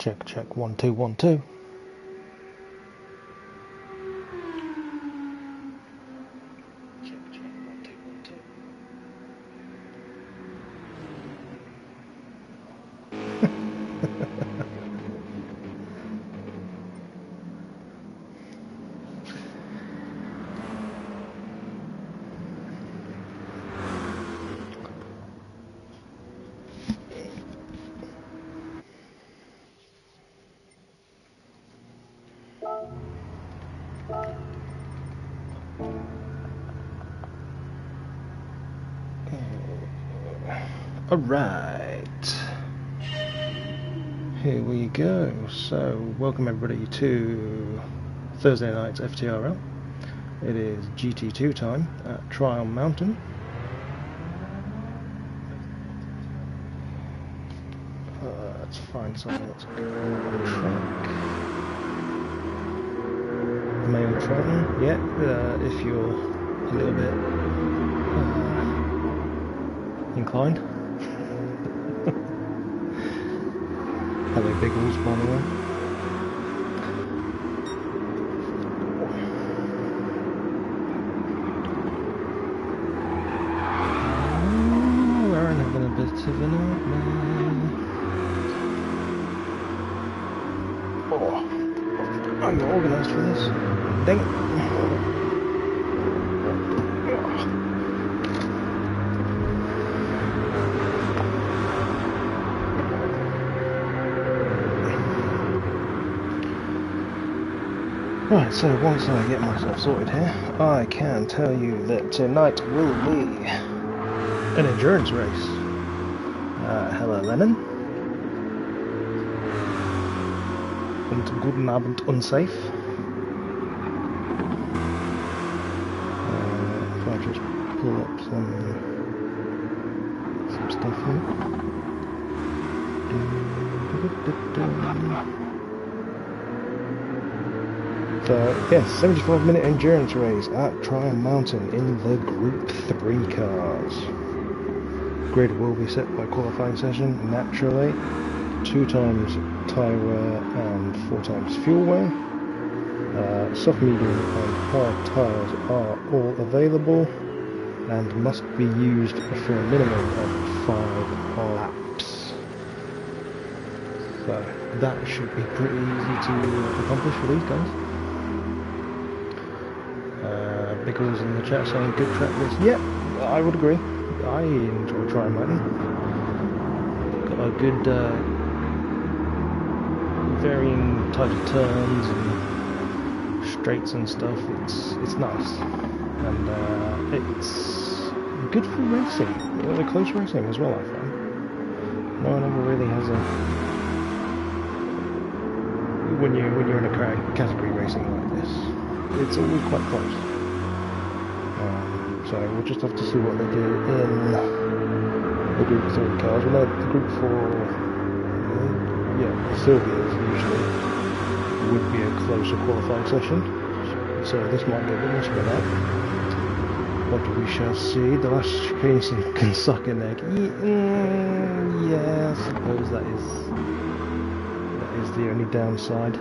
Check, check, 1 2 1 2. Check, check, 1 2 1 2. Alright, here we go. So, welcome everybody to Thursday night's FTRL. It is GT2 time at Trial Mountain. Let's find something that's good on track. Main train, yeah, if you're a little bit inclined. Hello, big walls, by the way. Oh, we're having a bit of an nightmare. Oh, I'm not organised for this. Dang it. Right, so once I get myself sorted here, I can tell you that tonight will be an endurance race. Hello Lennon. Und guten Abend unsafe. If I just pull up some stuff here. So, yes, 75-minute endurance race at Trial Mountain in the Group 3 cars. Grid will be set by qualifying session, naturally. 2 times tyre wear and 4 times fuel wear. Soft, medium and hard tyres are all available and must be used for a minimum of 5 laps. So, that should be pretty easy to accomplish for these guys. Because in the chat saying good track list, yeah, I would agree. I enjoy Trial Mountain. Got a good varying type of turns and straights and stuff. It's nice, and it's good for racing. You know, the close racing as well. I find no one ever really has a when you're in a category racing like this. It's always quite close. So we'll just have to see what they do in the Group 3 cars. We know the Group 4, yeah, Sylvia's usually would be a closer qualifying session. So this might be a bit more spread out. But we shall see. The last chicane can suck an egg. Yeah, I suppose that is the only downside.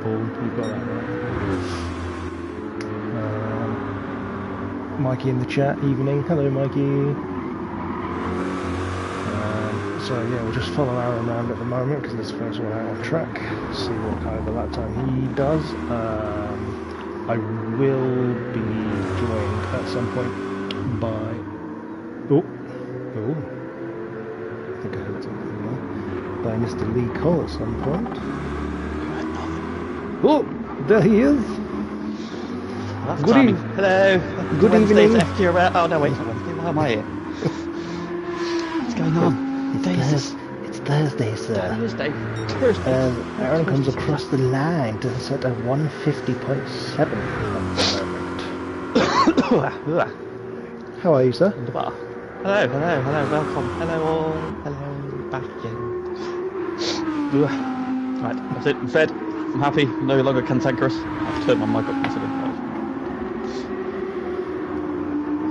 Paul, you got that right. Mikey in the chat, evening. Hello, Mikey. So yeah, we'll just follow Aaron around at the moment because it's the first one out on track. See what kind of a lap time he does. I will be joined at some point by. Oh, I think I heard something there. By Mr. Lee Cole at some point. Oh, there he is. Good evening. Hello. Good evening. FTRL. Oh no, wait. Why am I here? What's going on? It's Thursday, sir. Thursday. Aaron comes across the line to set a 150.7 at the moment. How are you, sir? Hello. Welcome. Hello all. Hello. Back again. Right. That's it. I'm fed. I'm happy. No longer cantankerous. I've turned my mic up considerably.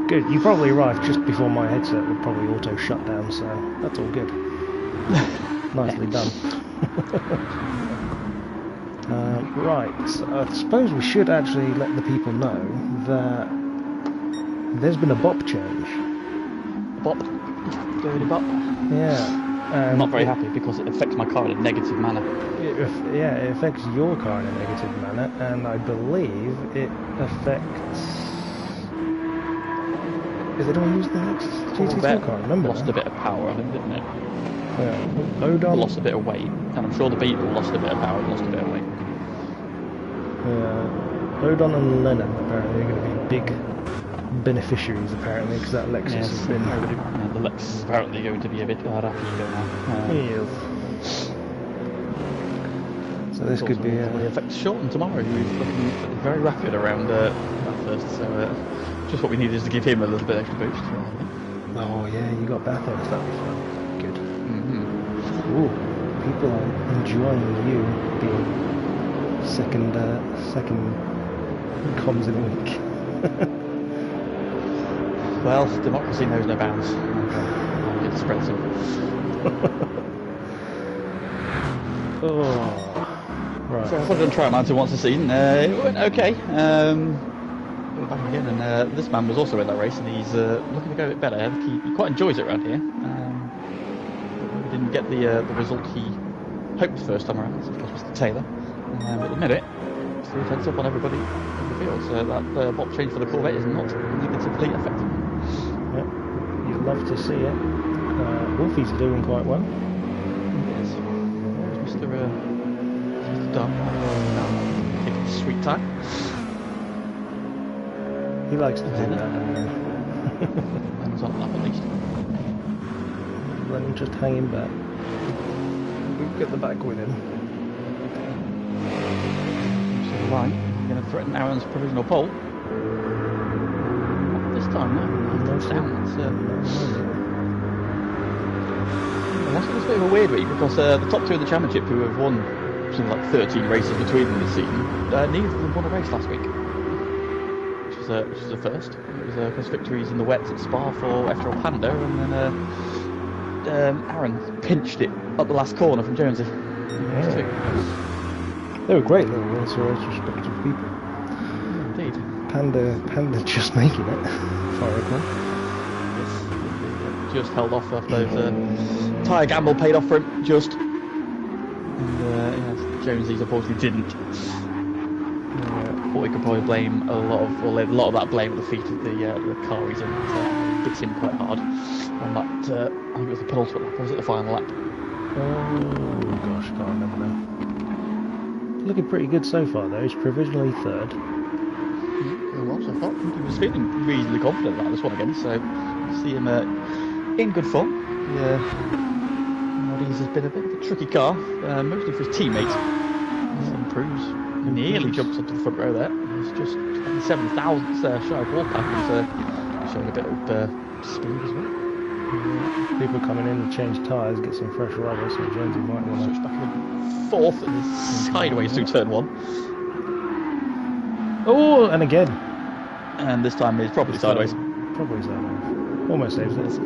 Good, you probably arrived just before my headset would probably auto shut down, so that's all good. Nicely done. Right, so I suppose we should actually let the people know that there's been a bop change. Bop. Go to bop. Yeah. I'm not very happy because it affects my car in a negative manner. It affects your car in a negative manner, and I believe it affects... Is it all used the next GT2 car? I remember lost that. a bit of power, I think, didn't it? Yeah. Odon lost a bit of weight, and I'm sure the Beetle lost a bit of power and lost a bit of weight. Odon and Lennon apparently are going to be big beneficiaries, apparently, because that Lexus has been... the Lexus is apparently going to be a bit hard after you go now. Yes. So this could be... The effects Shorten tomorrow, who's looking very rapid around that first, so just what we needed is to give him a little bit extra boost. Oh yeah, you got Bathurst, that'd be fun. Good. Ooh, people are enjoying you being second comms in a week. Well, democracy knows no bounds. It spreads them. Oh, right. So I've done Trial Mountain once a season. It went okay. We're back again, and this man was also in that race, and he's looking to go a bit better. I think he quite enjoys it around here. He didn't get the result he hoped the first time around, so it was Mr. Taylor. But admit it, 3 tenths up on everybody in the field, so that bop change for the Corvette is not negatively affecting. Yep, you'd love to see it. Wolfie's doing quite well. Yes. There's Mr. Dunn. Taking sweet time. He likes to do that. Len's on lap at least. Lennon just hanging back. We'll get the back with him. So the line, you're going to threaten Aaron's provisional pole. Not this time, no. That's down. That's a bit of a weird week because the top 2 in the championship who have won something like 13 races between them this season, neither of them won a race last week. Which is the first. It was because victories in the wets at Spa for FTRL Panda, and then Aaron pinched it up the last corner from Jonesy. Yeah. They were great little wins for respective people. Indeed. Panda just making it, if I recall. Yes. Just held off after those tyre gamble paid off for him, just. And Jonesy's unfortunately didn't. But we could probably blame a lot of that blame at the feet of the car he's in. It bits him quite hard on that. I think it was the penultimate lap, or was it the final lap? Oh gosh, can't remember now. Looking pretty good so far though. He's provisionally 3rd. Well, so far, I think he was feeling reasonably confident about this one again. So see him in good form. Audis has been a bit of a tricky car, mostly for his teammate. He improves. He nearly jumps onto the front row there. He's just 27 thousandths shy of wall pack. He's showing a bit of speed as well. People coming in to change tyres, get some fresh rubber, so Jonesy might want to switch back in 4th and sideways through turn 1. Oh, and again. And this time he's probably sideways. Probably sideways. Almost saves it.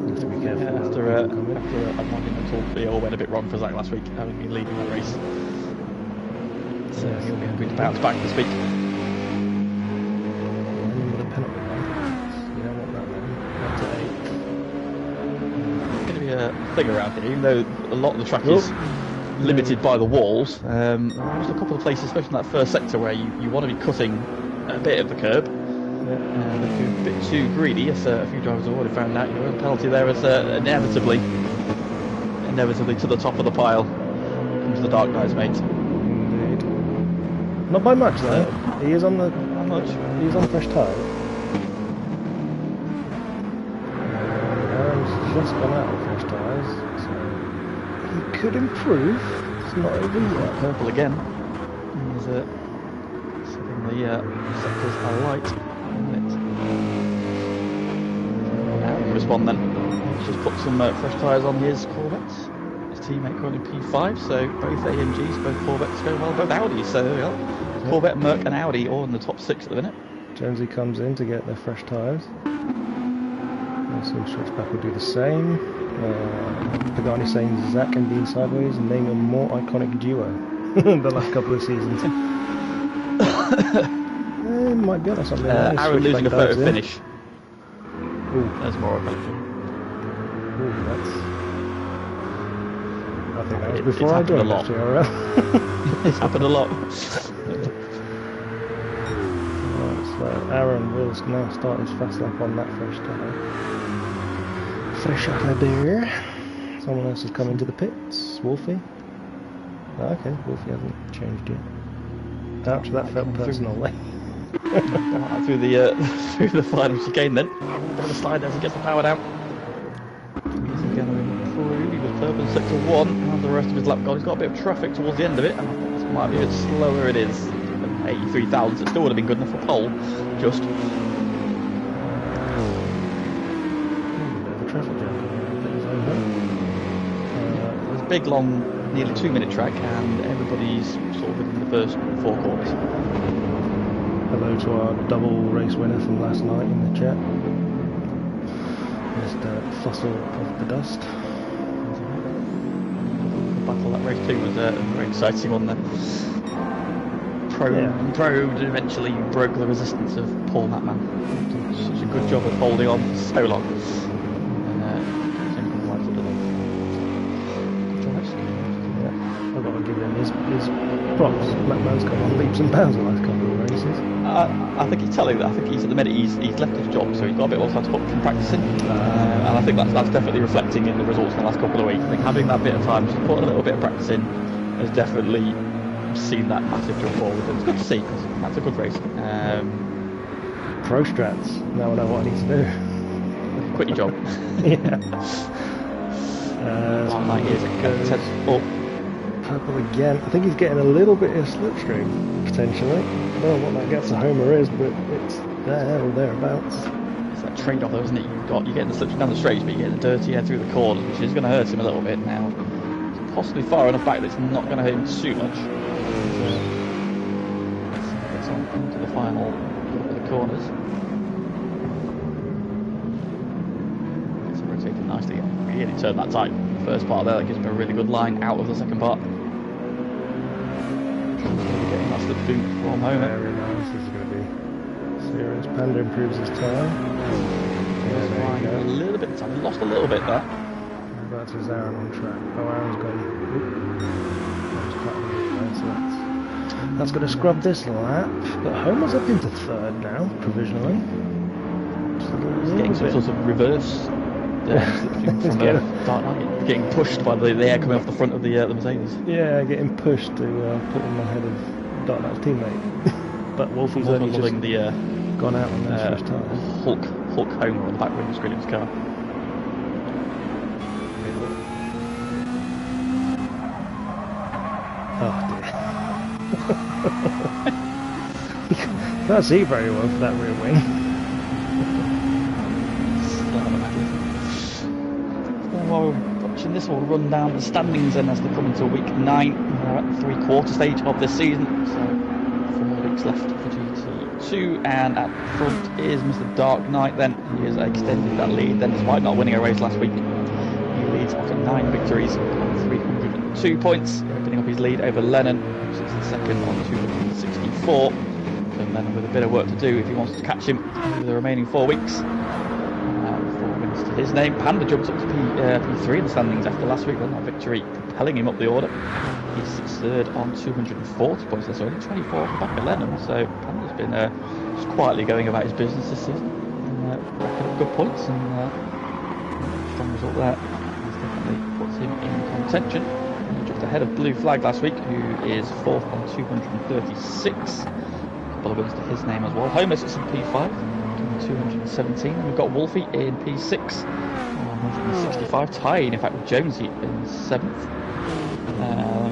Have to be careful. After a monumental, it all went a bit wrong for Zach last week, having been leading that race. So he'll be hoping to bounce back this week. Penalty line. You don't want that then. Up to 8. It's going to be a thing around here, even though a lot of the track is limited by the walls. There's a couple of places, especially in that first sector, where you want to be cutting a bit of the curb. If you're a bit too greedy, as a few drivers have already found out, your own penalty there is inevitably to the top of the pile comes the Dark Knight's mate. Indeed. Not by much though. He is on the He's on fresh tyres. Aaron's just gone out of fresh tyres, so he could improve. It's not over yet. Purple again. He's setting the sectors alight. Aaron will respond then. He's just put some fresh tyres on his Corvettes. His teammate currently P5, so both AMGs, both Corvettes go well, both Audis, so there we go. Corvette, Merc and Audi all in the top 6 at the minute. Jonesy comes in to get their fresh tyres. So Switchback will do the same. Pagani saying Zach and Dean sideways, name a more iconic duo the last couple of seasons. Might be honest something. Aaron losing a photo finish. Ooh. That's more iconic. Ooh, that's... I think that was before I joined FTRL. It's happened a lot. So Aaron will now start his fast lap on that fresh tyre. Fresh out of there. Someone else has come into the pits. Wolfie. Oh, okay, Wolfie hasn't changed yet. Ouch, that felt personally. through the final chicane then. Bit of a slide as he gets the power down. Is he going to improve? He was purple in sector 1 and the rest of his lap gone. He's got a bit of traffic towards the end of it, and I think this might be a bit slower it is. 83,000, it still would have been good enough for pole, just. There's a big, long, nearly 2-minute track, and everybody's sort of in the first 4 corners. Hello to our double race winner from last night in the chat, Mr. Fossil of the Dust. The battle that race 2 was a very exciting one then. Probed and eventually broke the resistance of Paul Natman. Such a good job of holding on for so long. I've got to give him his props. Natman's come on leaps and bounds the last couple of races. I think he's telling that. I think he's at the minute he's left his job, so he's got a bit more time to put from practicing. And I think that's definitely reflecting in the results in the last couple of weeks. I think having that bit of time to put a little bit of practice in has definitely seen that massive jump forward. It's good to see because that's a good race. Pro strats. Now I know what I need to do. Quit your job. Yeah. Up. Purple again. I think he's getting a little bit of slipstream potentially. I don't know what that gap to Homer is, but it's there or thereabouts. It's that trade-off, though, isn't it? You're getting the slipstream down the straight, but you're getting the dirty air through the corners, which is going to hurt him a little bit now. It's possibly far enough back that it's not going to hurt him too much. Gets on into the final of the corners. Gets him rotated nicely. Really turned that tight. The first part there, that gives him a really good line out of the second part. Getting that slipstream from Homer. Very nice. This is going to be serious. Panda improves his time. Yeah, a little bit of time. He lost a little bit there. That's his Aaron on track. Oh, Aaron's gone. So that's going to scrub this lap. But Homer's up into third now, provisionally. He's getting some sort of reverse. From Dark Knight, getting pushed by the air coming off the front of the Mercedes. Yeah, getting pushed to put him ahead of Dark Knight's teammate. But Wolfie's only just gone out on those first tires. Hulk Homer on the back windscreen of his car. Oh dear. Can't see very well for that rear wing. While we're watching this, we'll run down the standings then as they come into week 9. We're at the 3/4 stage of this season, so 4 weeks left for GT2, and at the front is Mr. Dark Knight then. He has extended that lead then despite not winning a race last week. He leads after 9 victories on 302 points, opening up his lead over Lennon, who sits in second on 264. And Lennon with a bit of work to do if he wants to catch him over the remaining 4 weeks. To his name, Panda jumps up to P3 in the standings after last week, that victory propelling him up the order. He sits third on 240 points, that's only 24 off the back of Lennon, so Panda's been just quietly going about his business this season, and racking up good points, and strong result there. This definitely puts him in contention. He jumped ahead of Blue Flag last week, who is fourth on 236. A couple of wins to his name as well. Homer sits in P5. 217, and we've got Wolfie in P6 165, tied in fact with Jonesy in 7th.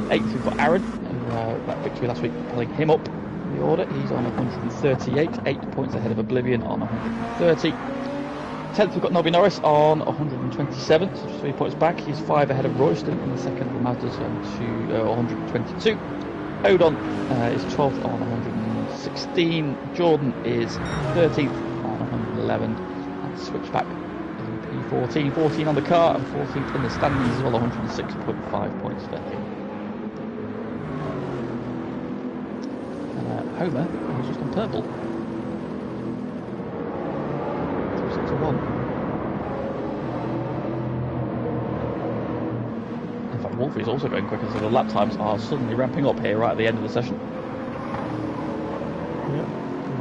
8th we've got Aaron, who that victory last week pulling him up in the order. He's on 138, 8 points ahead of Oblivion on 130. 10th we've got Nobby Norris on 127, so just 3 points back. He's 5 ahead of Royston in the second of the Mazdas on 122. Odon is 12th on 116. Jordan is 13th on 111, and Switchback is in 14 on the car and 14th in the standings as well, 106.5 points for him. And Homer, who's just on purple. 6 to 1. In fact, Wolfie's also going quicker, so the lap times are suddenly ramping up here right at the end of the session. Yep.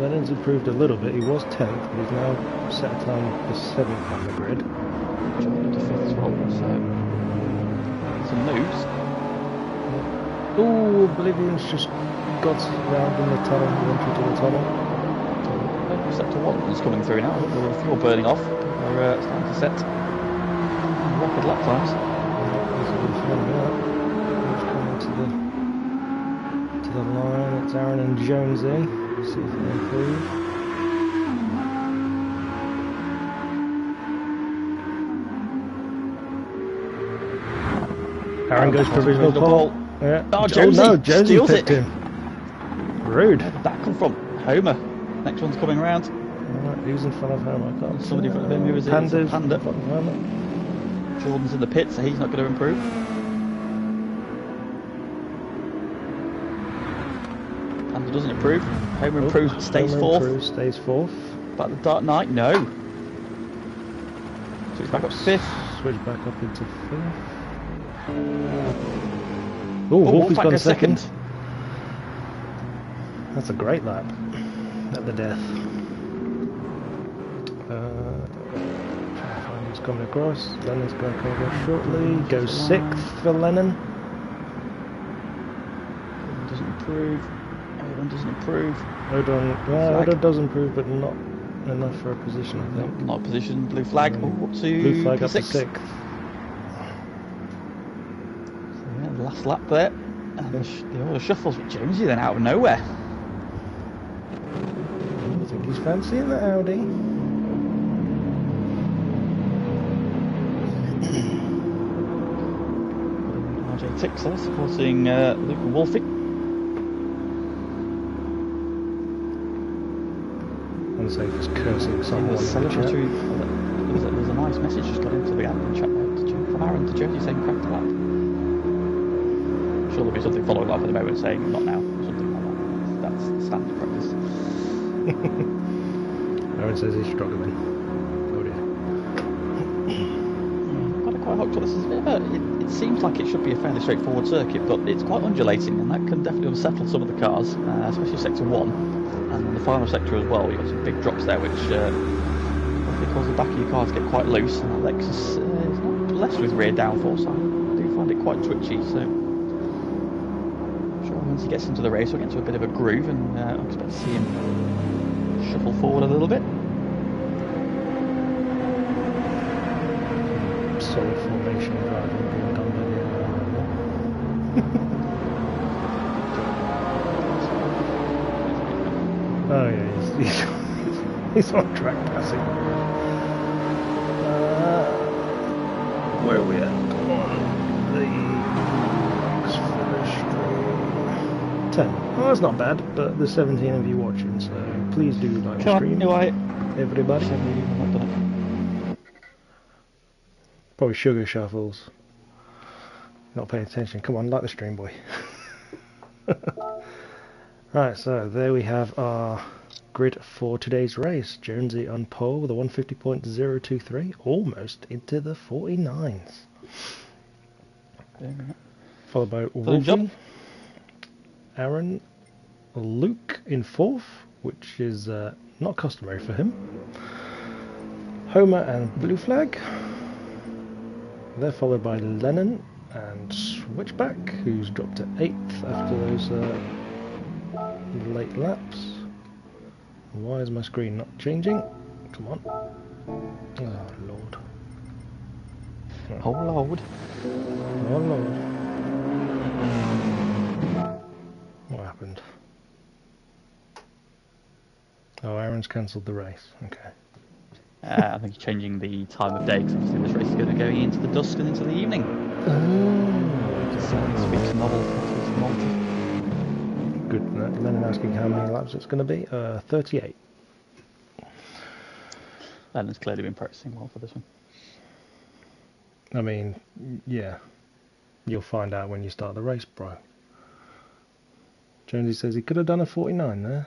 Lennon's improved a little bit. He was 10th, but he's now set a time for 7th on the grid. Jumping to 5th as well, so some moves. Oh, Oblivion's just got round in the tunnel, went into the tunnel. Sector 1 is coming through now. The fuel burning off. They're starting to set rapid lap times. He's coming to the line. It's Aaron and Jonesy. See if they improve. Aaron goes provisional pole. Yeah. Oh, Jonesy! No, Jonesy steals picked it. him. Rude. Where did that come from? Homer. Next one's coming around. Alright, who's in front of Homer? I can't Somebody in front of him. Who is it? Panda's Panda. in front of Homer. Jordan's in the pit, so he's not going to improve. Panda doesn't improve. Homer improves, but stays Homer fourth. improves, stays fourth. But the Dark Knight, no. So he's back up to fifth. Switch back up into fifth. Oh, Wolfie's Wolfpack gone goes second. That's a great lap at the death. Trying to find who's coming across. Lennon's going to come across shortly. Goes sixth for Lennon. Doesn't improve. Odon doesn't improve. Odon does improve, but not enough for a position, I think. Not a position. Blue flag. Oh, up to Blue flag P6. up to sixth. So yeah, the last lap there. And the order shuffles with Jonesy then out of nowhere. I think he's fancying the Audi. RJ6 there supporting Luke and Wolfie. Unsafe is cursing someone. There's a nice message just got into the admin chat there from Aaron to Jonesy saying crack the lap. I'm sure there'll be something following up at the moment saying not now or something like that. That's standard practice. Aaron says he's struggling. Oh dear. Got it quite hooked up. This is a bit of a, it seems like it should be a fairly straightforward circuit, but it's quite undulating, and that can definitely unsettle some of the cars, especially sector 1, and then the final sector as well. You've got some big drops there, which cause the back of your cars get quite loose, and that Lexus is not blessed with rear downforce. I do find it quite twitchy, so I'm sure once he gets into the race, we'll get into a bit of a groove, and I expect to see him shuffle forward a little bit. Solid formation driving being done by the oh yeah, he's on track passing. Where are we at? The box finish 10. Oh, that's not bad, but there's 17 of you watching, so please do like the stream. Everybody. Probably sugar shuffles. Not paying attention. Come on, like the stream, boy. Right, so there we have our grid for today's race. Jonesy on pole with a 150.023, almost into the 49s. Followed by Wolfie, Aaron, Luke in fourth, which is not customary for him. Homer and Blue Flag. They're followed by Lennon and Switchback, who's dropped to 8th after those late laps. Why is my screen not changing? Come on. Oh, Lord. Oh, Lord. Oh, Lord. What happened? Oh, Aaron's cancelled the race. Okay. I think he's changing the time of day, because obviously this race is going to go into the dusk and into the evening. So it speaks novel. Good. Lennon asking how many laps it's going to be. 38. Lennon's clearly been practicing well for this one. I mean, yeah, you'll find out when you start the race, bro. Jonesy says he could have done a 49 there.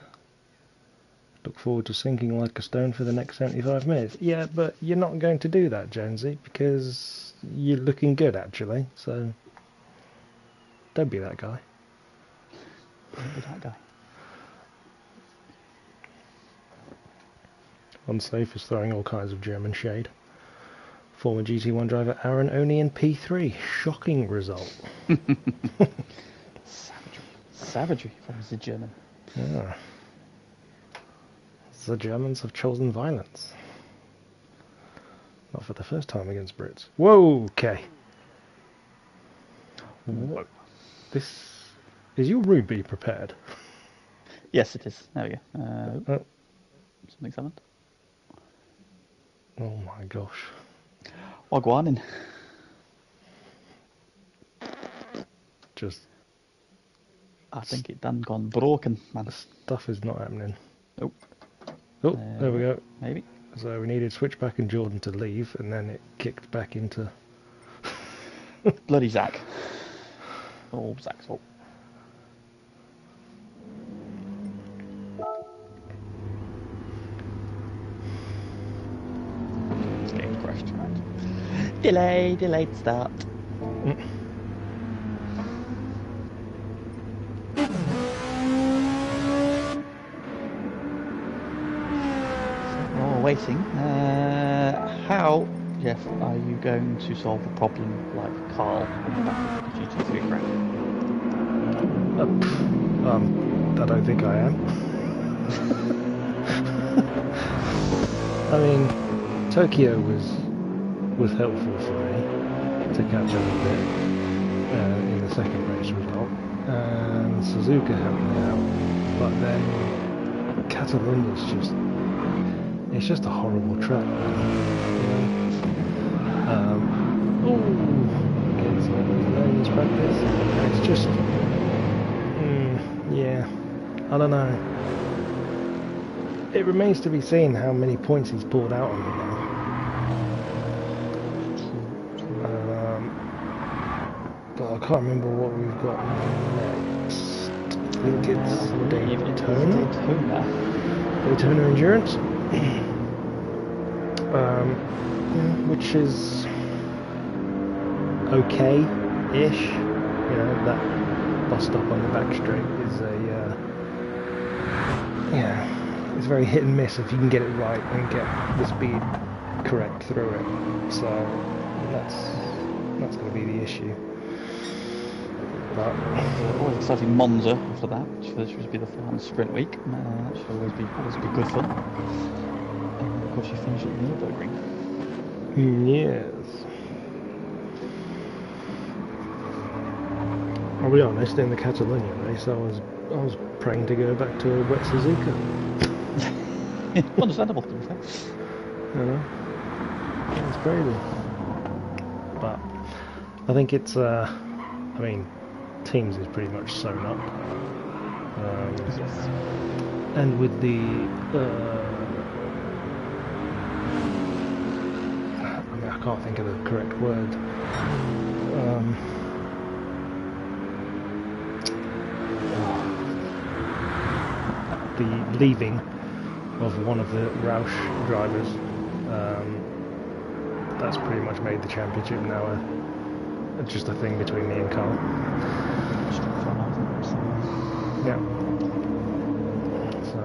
Look forward to sinking like a stone for the next 75 minutes. Yeah, but you're not going to do that, Jonesy, because you're looking good, actually. So, don't be that guy. Don't be that guy. Unsafe is throwing all kinds of German shade. Former GT1 driver Aaron only in P3. Shocking result. Savagery from the German. Yeah. The Germans have chosen violence. Not for the first time against Brits. Whoa, okay. Whoa. This... Is your Ruby prepared? Yes, it is. There we go. Something's happened. Oh my gosh. Oh, go on in. Just... I think it done gone broken, man. Stuff is not happening. Oh. Oh, there we go. Maybe. So we needed Switchback and Jordan to leave, and then it kicked back into... Bloody Zach. Oh, Zach's fault. Game crashed, right. Delayed start. Waiting. How, Jeff, are you going to solve the problem like Carl in the back of the GT3 crash? I don't think I am. I mean, Tokyo was helpful for me to catch up a bit in the second race result, and Suzuka helped me out, but then Catalonia's it's just a horrible track, man. Against learning practice. It's just, yeah, I don't know. It remains to be seen how many points he's pulled out on me now. But I can't remember what we've got next. I think it's Daytona Endurance. Which is okay-ish. You know, that bus stop on the back straight is it's very hit and miss if you can get it right and get the speed correct through it. So that's going to be the issue. But always exciting Monza after that, which should be the final sprint week. That should always be good fun. And of course, you finish at the Nürburgring. Yes. I'll be honest, in the Catalonia race, I was praying to go back to a wet Suzuka. Understandable, to be fair. You know, it's crazy. But I think it's I mean, teams is pretty much sewn up. Yes. And with the I can't think of the correct word. The leaving of one of the Roush drivers. That's pretty much made the championship now just a thing between me and Carl. Yeah. So,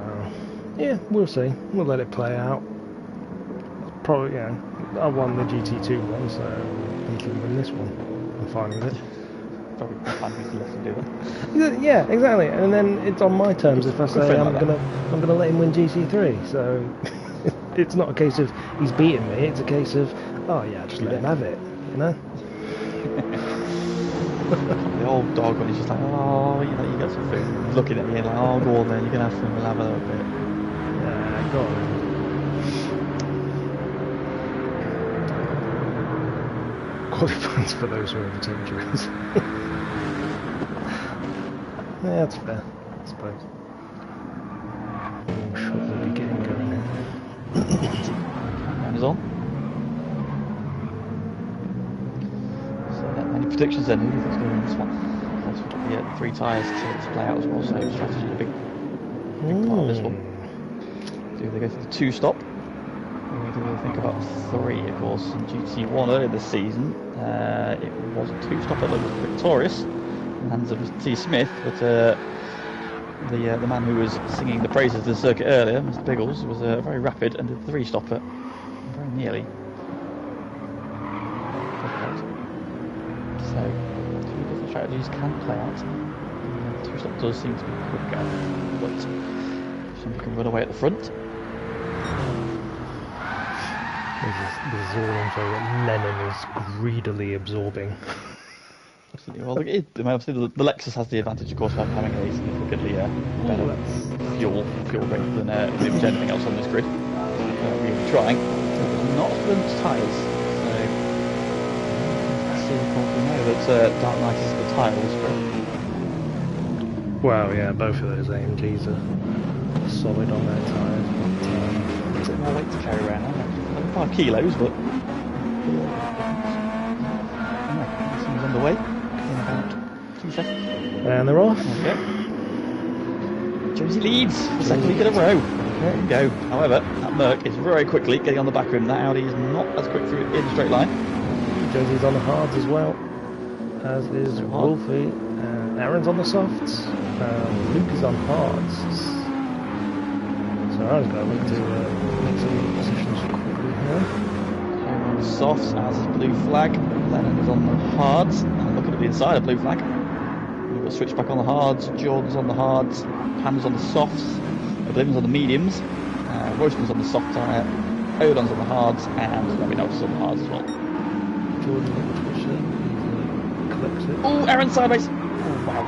yeah, we'll see. We'll let it play out. Probably, yeah. I won the GT2 one, so I can win this one. I'm fine with it. Probably fine with you to do that. Yeah, exactly. And then it's on my terms if I say I'm gonna let him win GT3. So it's not a case of he's beating me. It's a case of just let him have it. You know. The old dog when he's just like, you got some food. He's looking at me and like, go on then, you can have some, we'll have a little bit. Yeah, go on. Qualifiers for those who overtake Jones. Yeah, that's fair, I suppose. I'm sure we'll be getting going here. Countdown is on. predictions then. Who do you think's going to win this one? Also, we've got the 3 tyres to play out as well, so strategy is a big part of this one. Do they go for the 2-stop? Or do they think about 3? Of course, in GT1 earlier this season, it was a 2-stop that was victorious in the hands of Mr. T. Smith, but the man who was singing the praises of the circuit earlier, Mr. Biggles, was very rapid and did the 3-stopper very nearly. So, 2 different strategies can play out. 2-stop does seem to be quicker, but somebody can run away at the front. This is all info that Lennon is greedily absorbing. Absolutely. Well, obviously the Lexus has the advantage, of course, of having a significantly better fuel rate than pretty much anything else on this grid. We're trying, not for the tyres. So, let's see if we know that Dark Knight is the tyre whisperer. Well, yeah, both of those AMGs are solid on their tyres. It's a bit more weight to carry around, aren't they? 5 kilos, but seems underway in about 2 seconds. And they're off. There we go. Jonesy leads for second week in a row. There we go. However, that Merc is very quickly getting on the back rim. That Audi is not as quick through in a straight line. Josie's on the hards as well, as is Wolfie. Aaron's on the softs. Luke is on hards. So Aaron's got to look to make some positions quickly here. On the softs, as is Blue Flag. Lennon is on the hards. And looking at the inside of Blue Flag. We've got switch back on the hards. Jordan's on the hards. Pan's on the softs. Oblivion's on the mediums. Royston's on the soft tyre. Odon's on the hards. And Robbie Knox is on the hards as well. Jordan collects it. Oh, Aaron sideways. Oh, wow.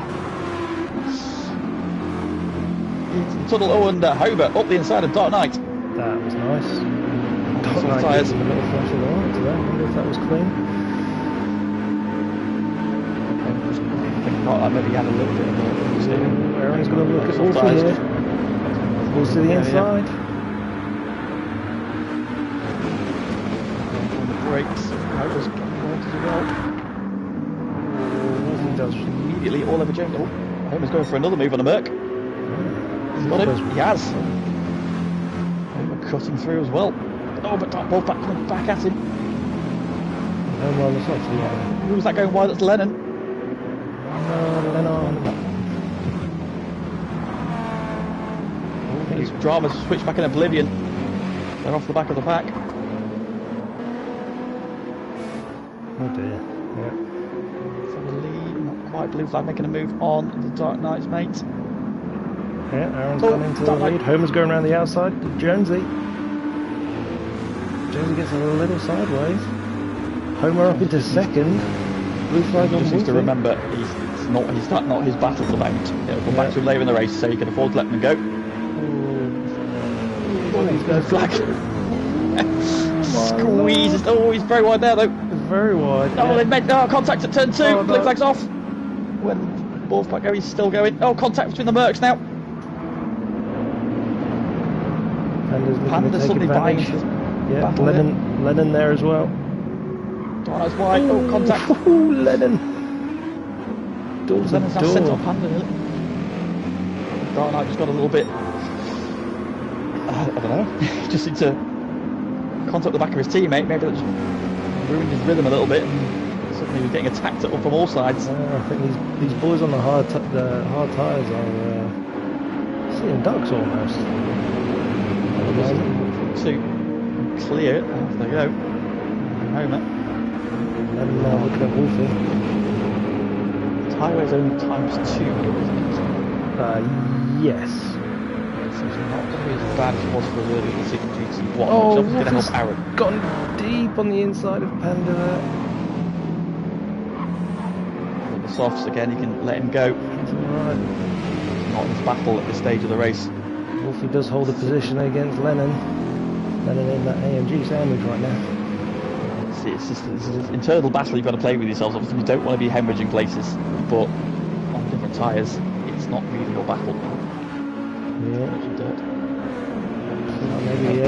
Tunnel and Hobart up the inside of Dark Knight. That was nice. Dark Knight tyres. gives him a little flash of light to that. I wonder if that was clean. I think maybe he had a little bit of a... Aaron's going to look at Wolfie here. Goes to the inside. On the brakes. Hobart's getting right as well. Wolfie does. Immediately all over James. Oh, Homer's going for another move on a Merc. He's got him. He has. Homer cutting through as well. Oh, but Dark Wolf coming back at him. Homer on the soft, yeah. Who's that going wide? That's Lennon. Lennon. His drivers switch back in Oblivion. They're off the back of the pack. Oh dear. Yeah. For the lead, not quite. Blue Flag making a move on the Dark Knight's mate. Yeah, Aaron's gone into the lead. Homer's going around the outside. Jonesy. Jonesy gets a little sideways. Homer up into second. Blue Flag on Just needs to Wolfie. remember, it's not his battle at the moment. It'll come back to him later in the race, so he can afford to let them go. Blue Flag. Squeezes. Oh, he's very wide there though. Very wide. Oh, yeah. they've made contact at turn 2. Oh, Blue no. Flag's off. When Ball's back go, he's still going. Oh, contact between the Mercs now. Panda's suddenly buying. Yeah, Lennon there as well. Dark wide. Oh, contact. Ooh, Lennon. Lennon's now sent on Panda. Dark Knight just got a little bit. I don't know. Just need to contact the back of his teammate. Maybe that just ruined his rhythm a little bit. And suddenly he was getting attacked from all sides. I think these boys on the hard tyres are seeing ducks almost. To clear it. Off they go. Homer. And looking at Wolfie. Highway's only times 2, isn't it? Yes. It's not going to be as bad as it was for the early season GT1. Oh, which obviously didn't help Aaron. Gone deep on the inside of Panda there. With the softs again, you can let him go. It's alright. Not in his battle at this stage of the race. Wolfie does hold a position against Lennon. Lennon in that AMG sandwich right now. It's just this is an internal battle you've got to play with yourselves. Obviously, you don't want to be hemorrhaging places, but on different tyres, it's not really your battle. Yeah. Dirt. Maybe the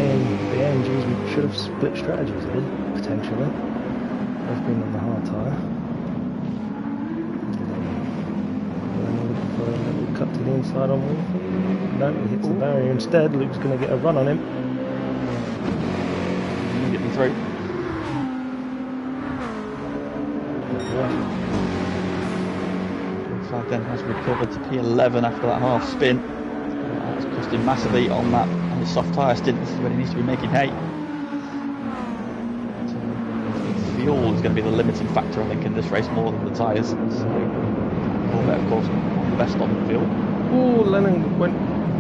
AMGs should have split strategies then, potentially. Both been on the hard tyre. for a little cut to the inside on Wolfie. No, he hits the barrier instead. Luke's going to get a run on him. Immediately through. Flag then has recovered to P11 after that half spin. That's cost him massively on his soft tyre stint. This is when he needs to be making hay. Fuel is going to be the limiting factor, I think, in this race more than the tyres. So, Corvette, of course, one of the best on the field. Oh, Lennon went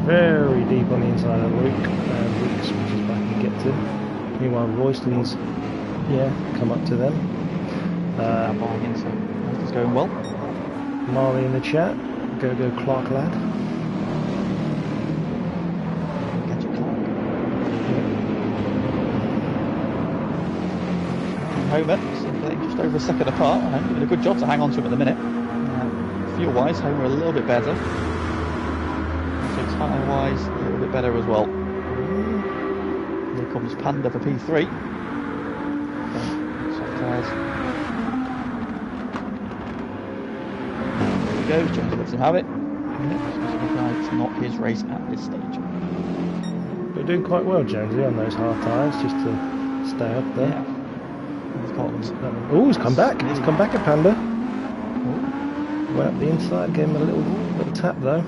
very deep on the inside of Luke. Luke switches back and gets him. Meanwhile, Royston's, come up to them. Buying in, so it's going well. Marley in the chat. Go Clark lad. Catch it, Clark. Homer, so they're just over a second apart. Doing a good job to hang on to him at the minute. Fuel-wise, Homer a little bit better. So tyre-wise, a little bit better as well. Here comes Panda for P3. Soft tyres. There he goes, Jonesy lets him have it. It's not his race at this stage. But doing quite well, Jonesy, on those hard tyres, just to stay up there. Yeah. Oh, he's come back. He's come back at Panda. Went up the inside, gave him a little tap though.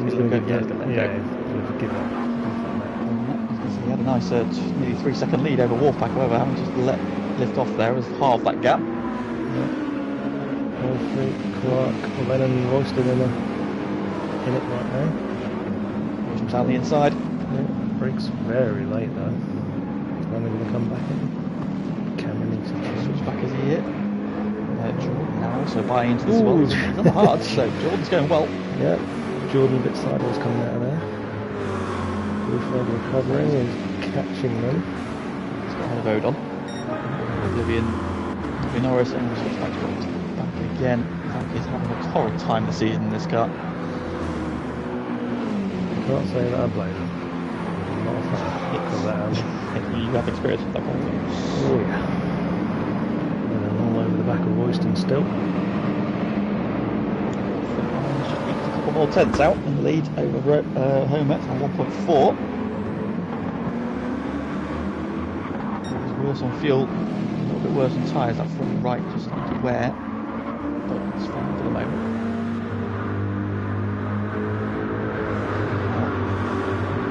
He's going to give that. He had a nice nearly 3 second lead over Wolfpack, however, having just let lift off there has halved that gap. Wolfie, Clark, Lennon, Royston in it right now. Jumps out the inside. Yeah, brakes very late though. Is Lennon going to come back in? Cameron needs to switch back as he hit. Jordan now also buying into this as well. He's on the hard, so Jordan's going well. Yeah, Jordan a bit sideways coming out of there. Wolfie recovering, is catching them. He's got a load on. Oblivion Norris and switch back again. He's having a torrid time this season in this car. Can't say that I blame him. Not a fan of that. You have experience with that kind of thing. Oh yeah. And all over the back of Royston still. A couple more tenths out in the lead over Homer at 1.4. It's worse on fuel, a little bit worse on tyres. That front right just needs to wear, but it's fine for the moment.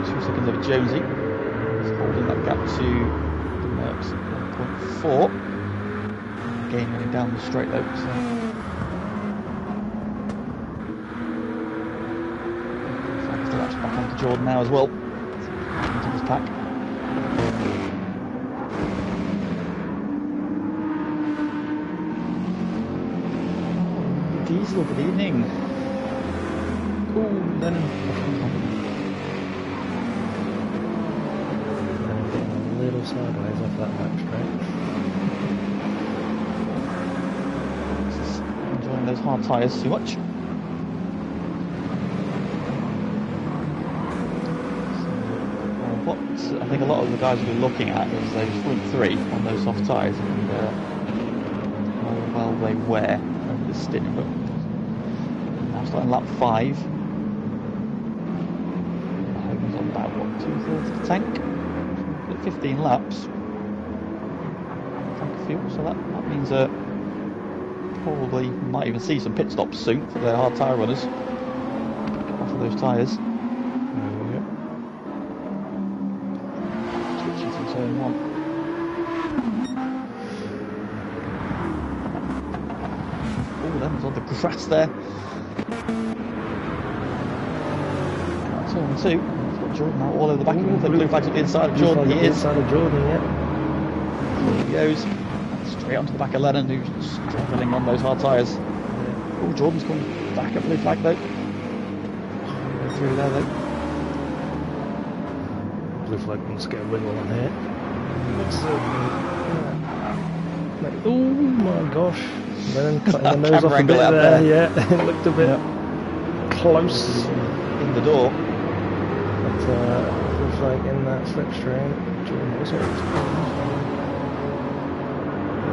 2 seconds over Jonesy. He's holding that gap to the Mercs 1.4. Again running down the straight though. So. Back onto Jordan now as well. Into his pack. Diesel, good evening. Ooh, Lennon. Getting a little sideways off that lap straight. Enjoying those hard tyres too much. I think a lot of the guys will be looking at is those front three on those soft tyres and how well they wear over this stint. But now starting lap 5. Hogan's on about what, 2/3 of the tank? 15 laps. Tank of fuel, so that means probably might even see some pit stops soon for the hard tyre runners. Off of those tyres. Lemons on the grass there. 2 and 2. He's got Jordan out all over the back of him. The blue flag's at the inside of Jordan. He is. Inside of Jordan, yeah. There he goes. Straight onto the back of Lennon, who's struggling on those hard tyres. Oh, Jordan's coming back at blue flag though. Through there though. Blue flag wants to get a wiggle on here. Oh my gosh. Then cutting the nose off a bit there. Yeah, it looked a bit close in the door. But looks like in that slipstream, Jordan was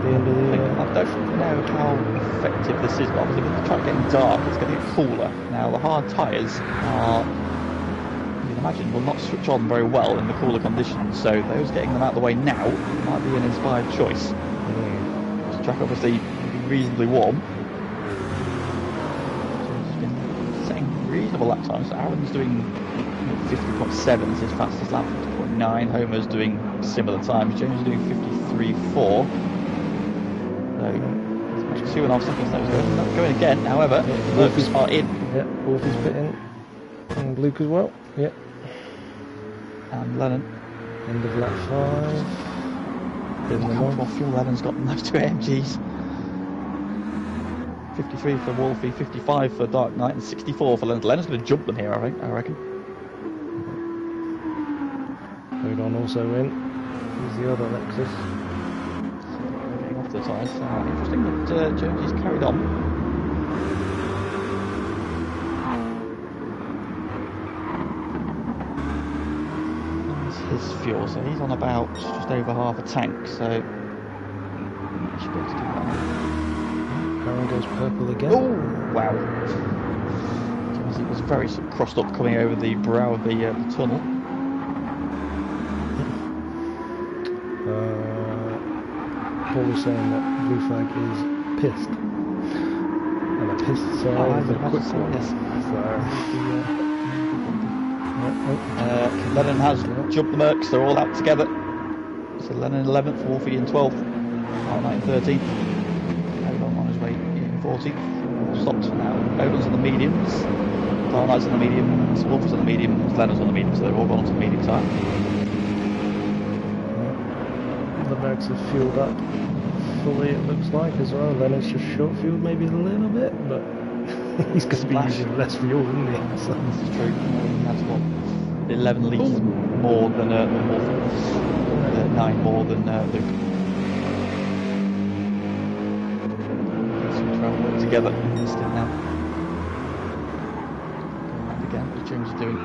the end of the year. I don't know how effective this is, but obviously when the track getting dark, it's going to get cooler. Now the hard tyres are, you can imagine, will not switch on very well in the cooler conditions, so those getting them out of the way now might be an inspired choice. The track obviously will be reasonably warm. He's been setting reasonable lap times. So Aaron's doing 50.7 is his fastest lap, 50.9. Homer's doing similar times. James is doing 53.4. So 2.5 seconds that was going again. However, Wolfies are in. Yeah, Wolfie's pitting. And Luke as well. Yeah. And Lennon. End of lap 5. In the How much more fuel Lennon's got than those two AMGs. 53 for Wolfie, 55 for Dark Knight, and 64 for Lennon. Lennon's going to jump them here, I reckon. Odon also in. Here's the other Lexus. Getting off the tyres. Interesting that Jonesy's carried on. There's his fuel, so he's on about just over half a tank, so he should be able to do that. Aaron goes purple again. Oh, wow. Jonesy was very crossed up coming over the brow of the tunnel. Paul was saying that blue flag is pissed. And a pissed side is a quick one. Yes. So, Lennon has jumped the Mercs, they're all out together. So Lennon 11th, Wolfie in 12th, Dark Knight in 13th. Odon on his way in 14th. Stopped now. Odon's on the mediums, Dark Knight's on the mediums, Wolfie's on the medium, Lennon's on the medium, so they're all gone onto the medium side. the Mercs have fueled up fully, it looks like, as well. Lennon's just short fueled maybe a little bit, but he's going to be using less fuel, isn't he? So. This is true. That's what, 11 litres more than Wolfie, 9 more than Luke. So we try and work together in this thing now. Going around again, what James is doing.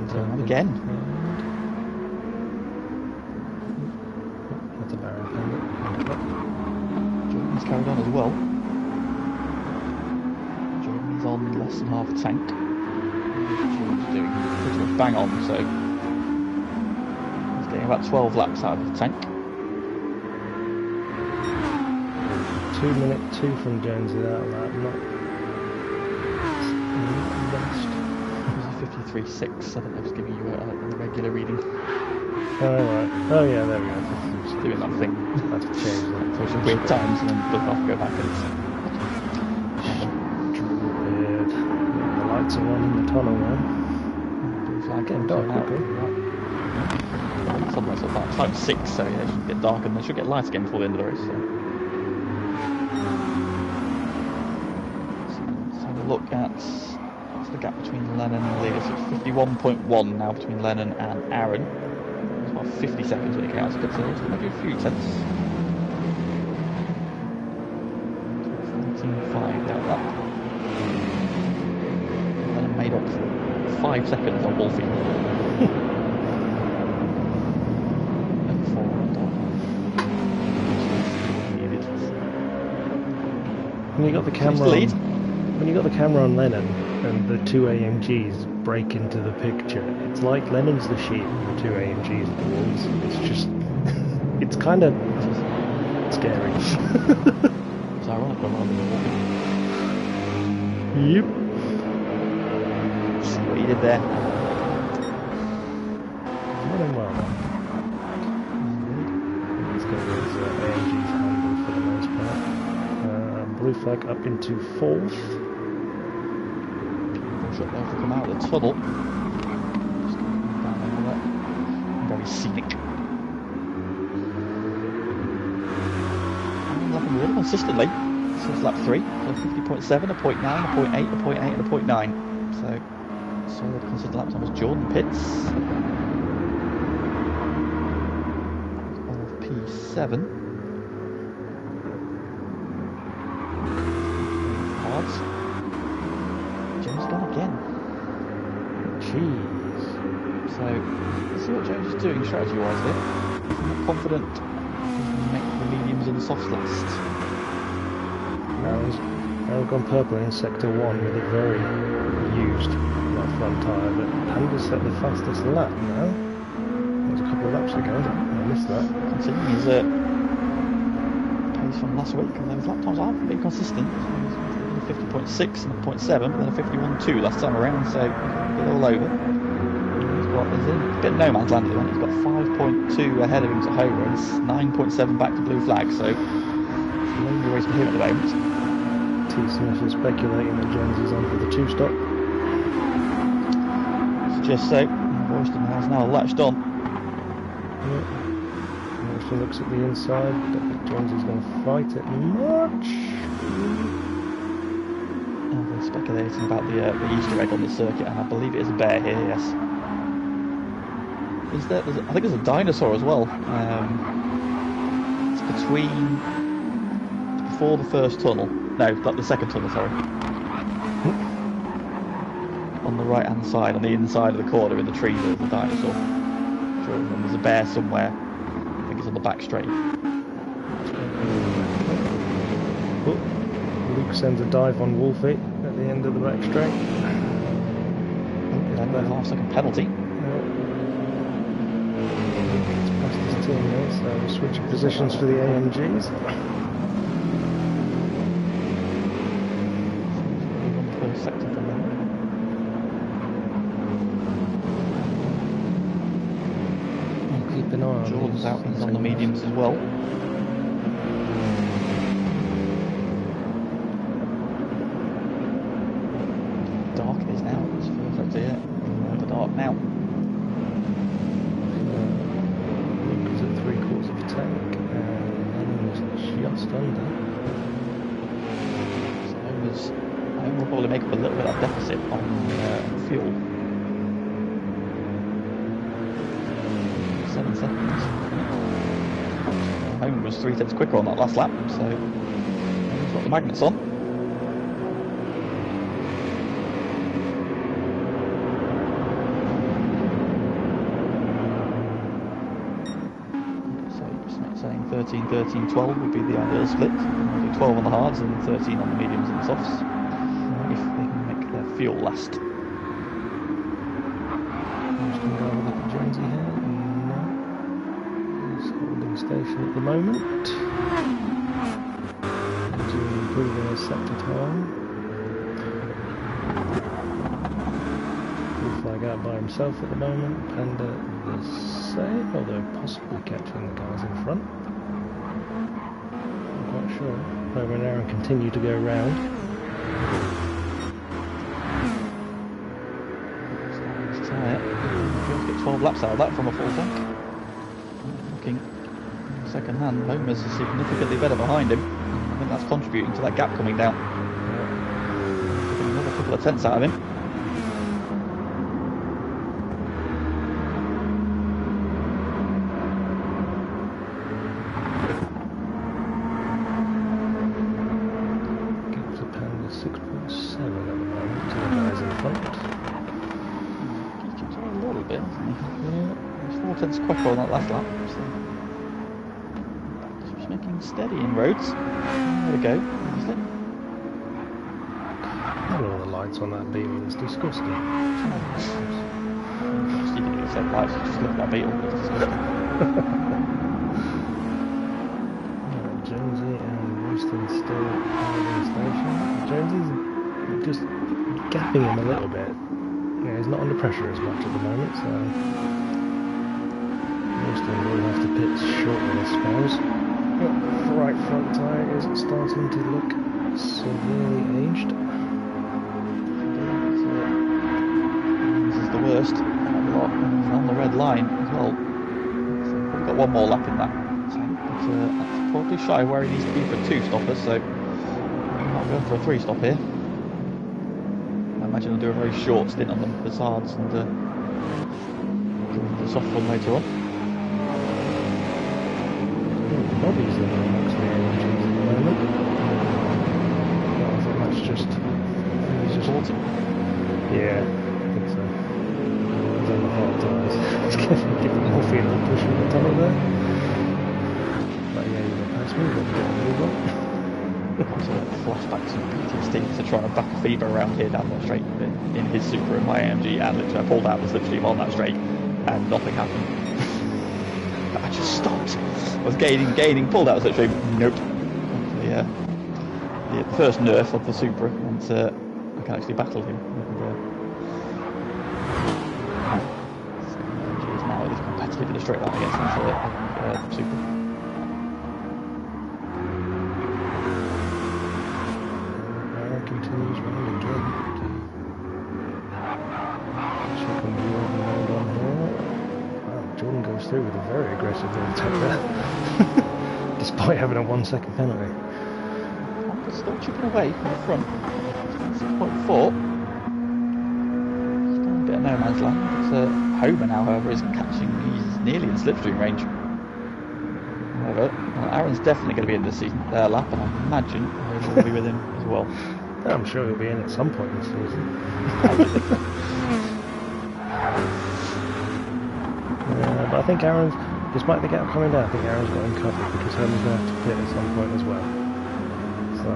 And again. That's a barrier pendant. Jeremy's carried on as well. Jeremy's on less than half a tank. Jeremy's doing pretty much bang on, so he's getting about 12 laps out of the tank. 2 minute 2 from Jones without that, not best. 53.6, I think that was giving you a regular reading. Oh, right. Oh, yeah, there we go. Just doing that thing. That's changed that. So some weird times and then look off, go back and weird. The lights are on in the tunnel now. it's like Getting dark out. quickly. It's almost about 5-6, so yeah, it should get dark and then it should get light again before the end of the race. So let's have a look at what's the gap between Lennon and the leader. So it's 51.1 now between Lennon and Aaron. It's about 50 seconds when it counts, but so it's maybe a few tenths. 14.5 down that. Lennon made up 5 seconds on Wolfie. And 4 on Dark. When you got the camera when you got the camera on Lennon and the 2 AMGs break into the picture, it's like Lennon's the sheep and the 2 AMGs are the wolves. It's just, it's kind of scary. It's ironic when Lennon was walking. Yep. See what you did there. Running well. He's got his AMGs handled for the most part. Blue flag up into 4th. Shot there to come out of the tunnel. Just going down over there. Very scenic. And lapping really consistently since lap 3. So 50.7, a 0.9, a 0.8, a 0.8, and a 0.9. So solid consistent lap time as Jordan pits. Of P7. James gone again. Jeez. So, let's see what Jones is doing strategy-wise here. I'm confident he's going to make the mediums and the softs last. Now we've gone purple in sector 1 with a very used front tyre, but Panda's set the fastest lap now. That was a couple of laps ago, I missed that. Considering his pace from last week, and those lap times aren't been consistent. So he's a 50.6 and a 0.7, but then a 51.2 last time around, so he's all over. He's in a bit of no man's land at the moment. He's got 5.2 ahead of him to Hova, and 9.7 back to blue flag, so it's a lonely race for him at the moment. T. Smith is speculating that Jones is on for the 2-stop. Just so, Royston has now latched on. Yep. Royston looks at the inside. Don't think Jones is going to fight it much. They're speculating about the Easter egg on the circuit, and I believe it is a bear here, yes. I think there's a dinosaur as well. It's before the first tunnel. No, the second tunnel, sorry. On the right hand side, on the inside of the corner in the tree, there's a dinosaur. Sure, and there's a bear somewhere. I think it's on the back straight. Luke sends a dive on Wolfie at the end of the back straight. Then a half-second penalty. It's past his teammate, so we're switching positions for the AMGs. Sector for them. I'll keep an eye on Jordan's out on the mediums as well. Dark it is now. It's first sector yet. The dark now. Luke is at 3/4 of a tank, and Lennon is just under. So we'll probably make up a little bit of deficit on fuel. 7 seconds. Home was 3/10 quicker on that last lap, so he's got the magnets on. So saying 13, 13, 12 would be the ideal split. We'll do 12 on the hards and 13 on the mediums and the softs. If they can make their fuel last. Just going to have a look at Jonesy here. No. He's holding station at the moment. To improving his sector time. Blue flag out by himself at the moment. Panda the same, although possibly catching the guys in front. I'm quite sure. Over an hour and continue to go round. Get 12 laps out of that from a full tank. Looking second hand, Homer's significantly better behind him. I think that's contributing to that gap coming down. Getting another couple of tenths out of him. Gives a Panda 6.7 at the moment to the guys in front. A little bit, hasn't he? Yeah, he's 4 tenths quicker on that last lap. So just making steady inroads. There we go. Is it? Look at all the lights on that beetle, it's disgusting. You can use that lights, just look at that beetle. It's disgusting. Jonesy and Royston still holding station. Jonesy's just gapping him a little bit. Yeah, he's not under pressure as much at the moment, so Royston will have to pit shortly, I suppose. The right front tyre is starting to look severely aged. This is the worst. On the red line as well. So we've got one more lap in that. But that's probably shy of where he needs to be for a 2-stopper, so I'll go for a 3-stop here. I imagine I'll do a very short stint on the hards and go for the soft one later on. Bobby's in the next at the moment. I think that's just... He's just... Autumn. Yeah, I think so. He's on the hard tyres. Give them more feet on pushing the tunnel there. But yeah, you're going to pass me, got to get a move on. Flashbacks and PTSD to trying to back a fever around here down that straight in his Supra and my AMG, and literally I pulled out the slipstream on that straight and nothing happened. I just stopped. I was gaining, pulled out the slipstream, nope. The first nerf of the Supra, and I can actually battle him. He's now at least competitive in a straight line against Supra. GT2's running again. Second Jordan mode on here. Wow, Jordan goes through with a very aggressive attack there. Despite having a 1 second penalty. I'm still chipping away from the front. 6.4. He's done a bit of no man's land. It's Homer now, however, is catching. He's nearly in slipstream range. However, Aaron's definitely going to be in this season. Lap, and I imagine Homer will be with him as well. I'm sure he'll be in at some point this season. But I think Aaron's, despite the gap coming down, I think Aaron's got him covered because Homer's going to have to pit at some point as well. So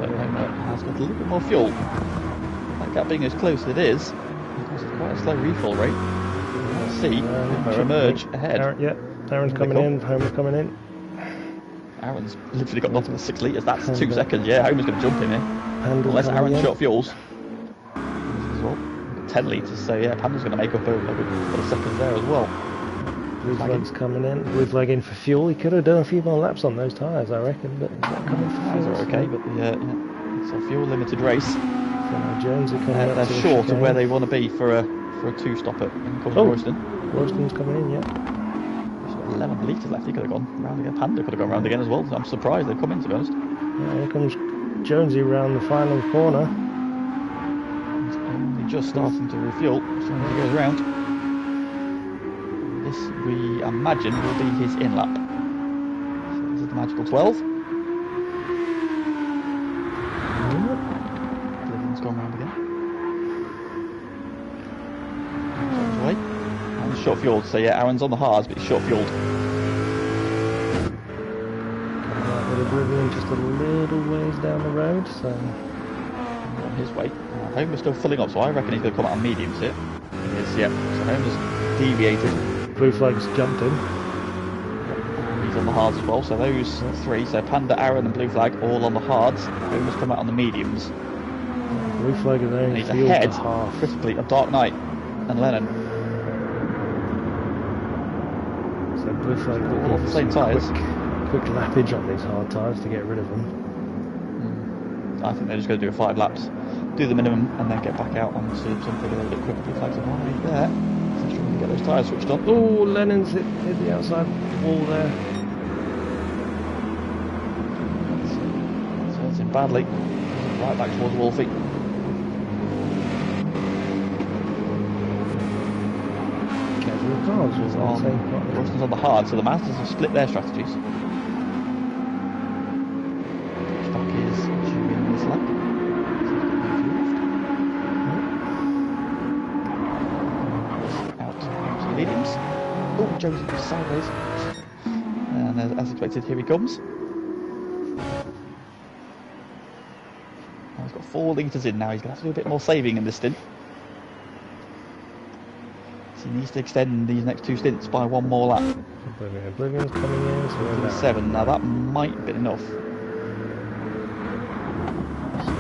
Homer has got a little bit more fuel. That gap being as close as it is, because it's quite a slow refill rate. Let's see Homer emerge ahead. Aaron's coming in, Homer's coming in. Aaron's literally got nothing but 6 litres, that's 2 seconds, yeah, Homer's going to jump him here. Unless Aaron's short fuels. As well. 10 litres, so yeah, Panda's going to make up a couple of seconds there as well. Blue flag's coming in. Blue flag in for fuel. He could have done a few more laps on those tyres, I reckon, but he's not coming for fuel. Tyres are okay, but it's a fuel limited race. So Jonesy coming up they're short of where they want to be for a 2-stop at Royston. Royston's coming in, yeah. 11 litres left, he could have gone round again. Panda could have gone round again as well. I'm surprised they've come in, to be honest. Yeah, here comes Jonesy round the final corner. He's only just starting to refuel as soon as he goes round. This, we imagine, will be his in lap. So this is the magical 12. Blivion's gone round again. Away. And short fueled, so yeah, Aaron's on the hards, but he's short fueled. Oblivion just a little ways down the road, so on his way. Homer's still filling up, so I reckon he's going to come out on mediums here. He is, yeah. So Homer's deviated. Blue flag's jumped in. He's on the hards as well, so those 3, so Panda, Aaron and Blue Flag all on the hards. Homer's come out on the mediums. Blue flag is only he's ahead, critically, of Dark Knight and Lennon. So Blue flag all on the same tyres. Quick lappage on these hard tyres to get rid of them. I think they're just going to do 5 laps, do the minimum, and then get back out onto something a little bit quicker. Blue Flag's on right there. So trying to get those tyres switched on. Oh, Lennon's hit the outside wall there. So it's in badly. Right back towards Wolfie. Royston's on the hard, so the Mazdas have split their strategies. Stock is due in this lap. Out to the mediums. Oh, Jonesy goes sideways. And as expected, here he comes. He's got 4 litres in now, he's going to have to do a bit more saving in this stint. He needs to extend these next 2 stints by 1 more lap. Oblivion's coming in, so we're 7. Now that might have been enough. So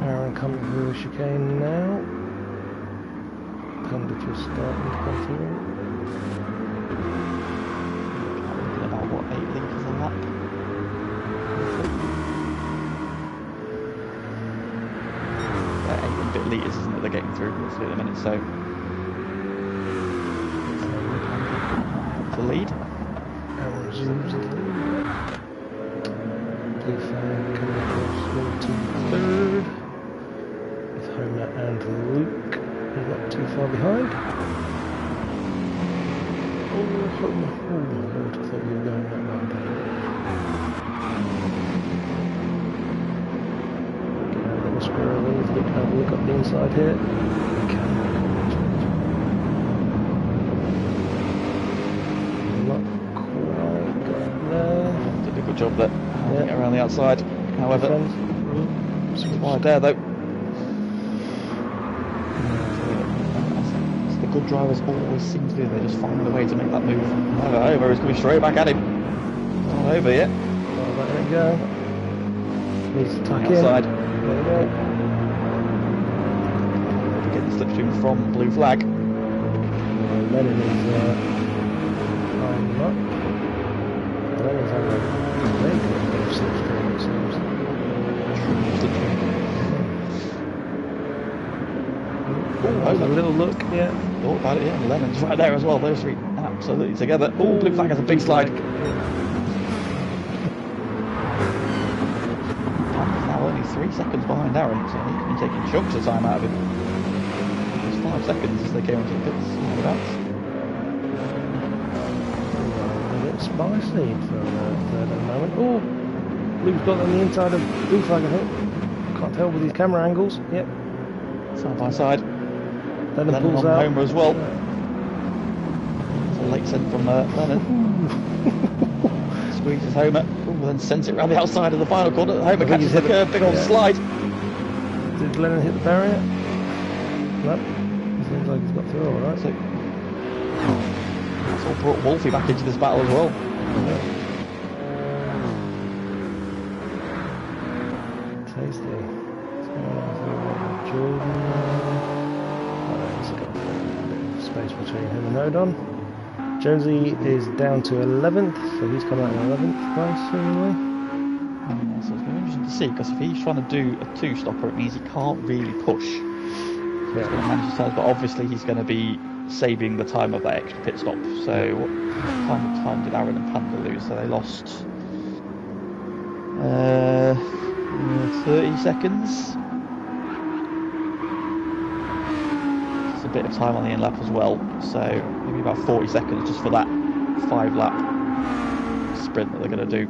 Aaron coming through the chicane now. Panda just starting to come through. Looking about what, 8 litres a lap? 8 and a bit litres, isn't it? They're getting through. We'll see in a minute. So. The lead. Aaron's losing the lead. Blue flag coming across to 3rd. With Homer and Luke. He's not too far behind. Oh, Homer. Oh my lord, I thought you were going that way. Get out of the little squirrel. Have a look up the inside here. Okay. sure that get around the outside. However, it's wide there though. As the good drivers always seem to do, they just find a way to make that move. However, over is coming straight back at him. It's not over yet. Let it go. Needs to tuck outside. in. There we go. Getting the slipstream from blue flag. Lennon is climbing up. Lennon's having a very good bit of slipstream, it seems. Oh, a little look, yeah. Thought about it, yeah. Lennon's right there as well. Those three absolutely together. Oh, blue flag has a big slide. Now only 3 seconds behind Aaron, so he's been taking chunks of time out of it. It's 5 seconds as they go into the pits. A bit spicy for the moment. Oh, blue's got on the inside of blue flag, I think. Can't tell with these camera angles. Yep. Side by side. Lennon pulls out. Homer as well. It's a late send from Lennon. Squeezes Homer. Ooh, then sends it around the outside of the final corner. Homer catches the curve, big old slide. Did Lennon hit the barrier? No. It seems like he's got through all right. So, that's all brought Wolfie back into this battle as well. Yeah. Tasty. Jordan. Let's go for a bit of space between him and Odon. Jonesy is down to 11th, so he's come out in 11th place, seemingly. So it's going to be interesting to see, because if he's trying to do a two-stopper, it means he can't really push. So he's going to manage his tires, but obviously he's going to be saving the time of that extra pit stop. So what time did Aaron and Panda lose? So they lost 30 seconds. It's a bit of time on the in-lap as well, so maybe about 40 seconds just for that 5-lap sprint that they're going to do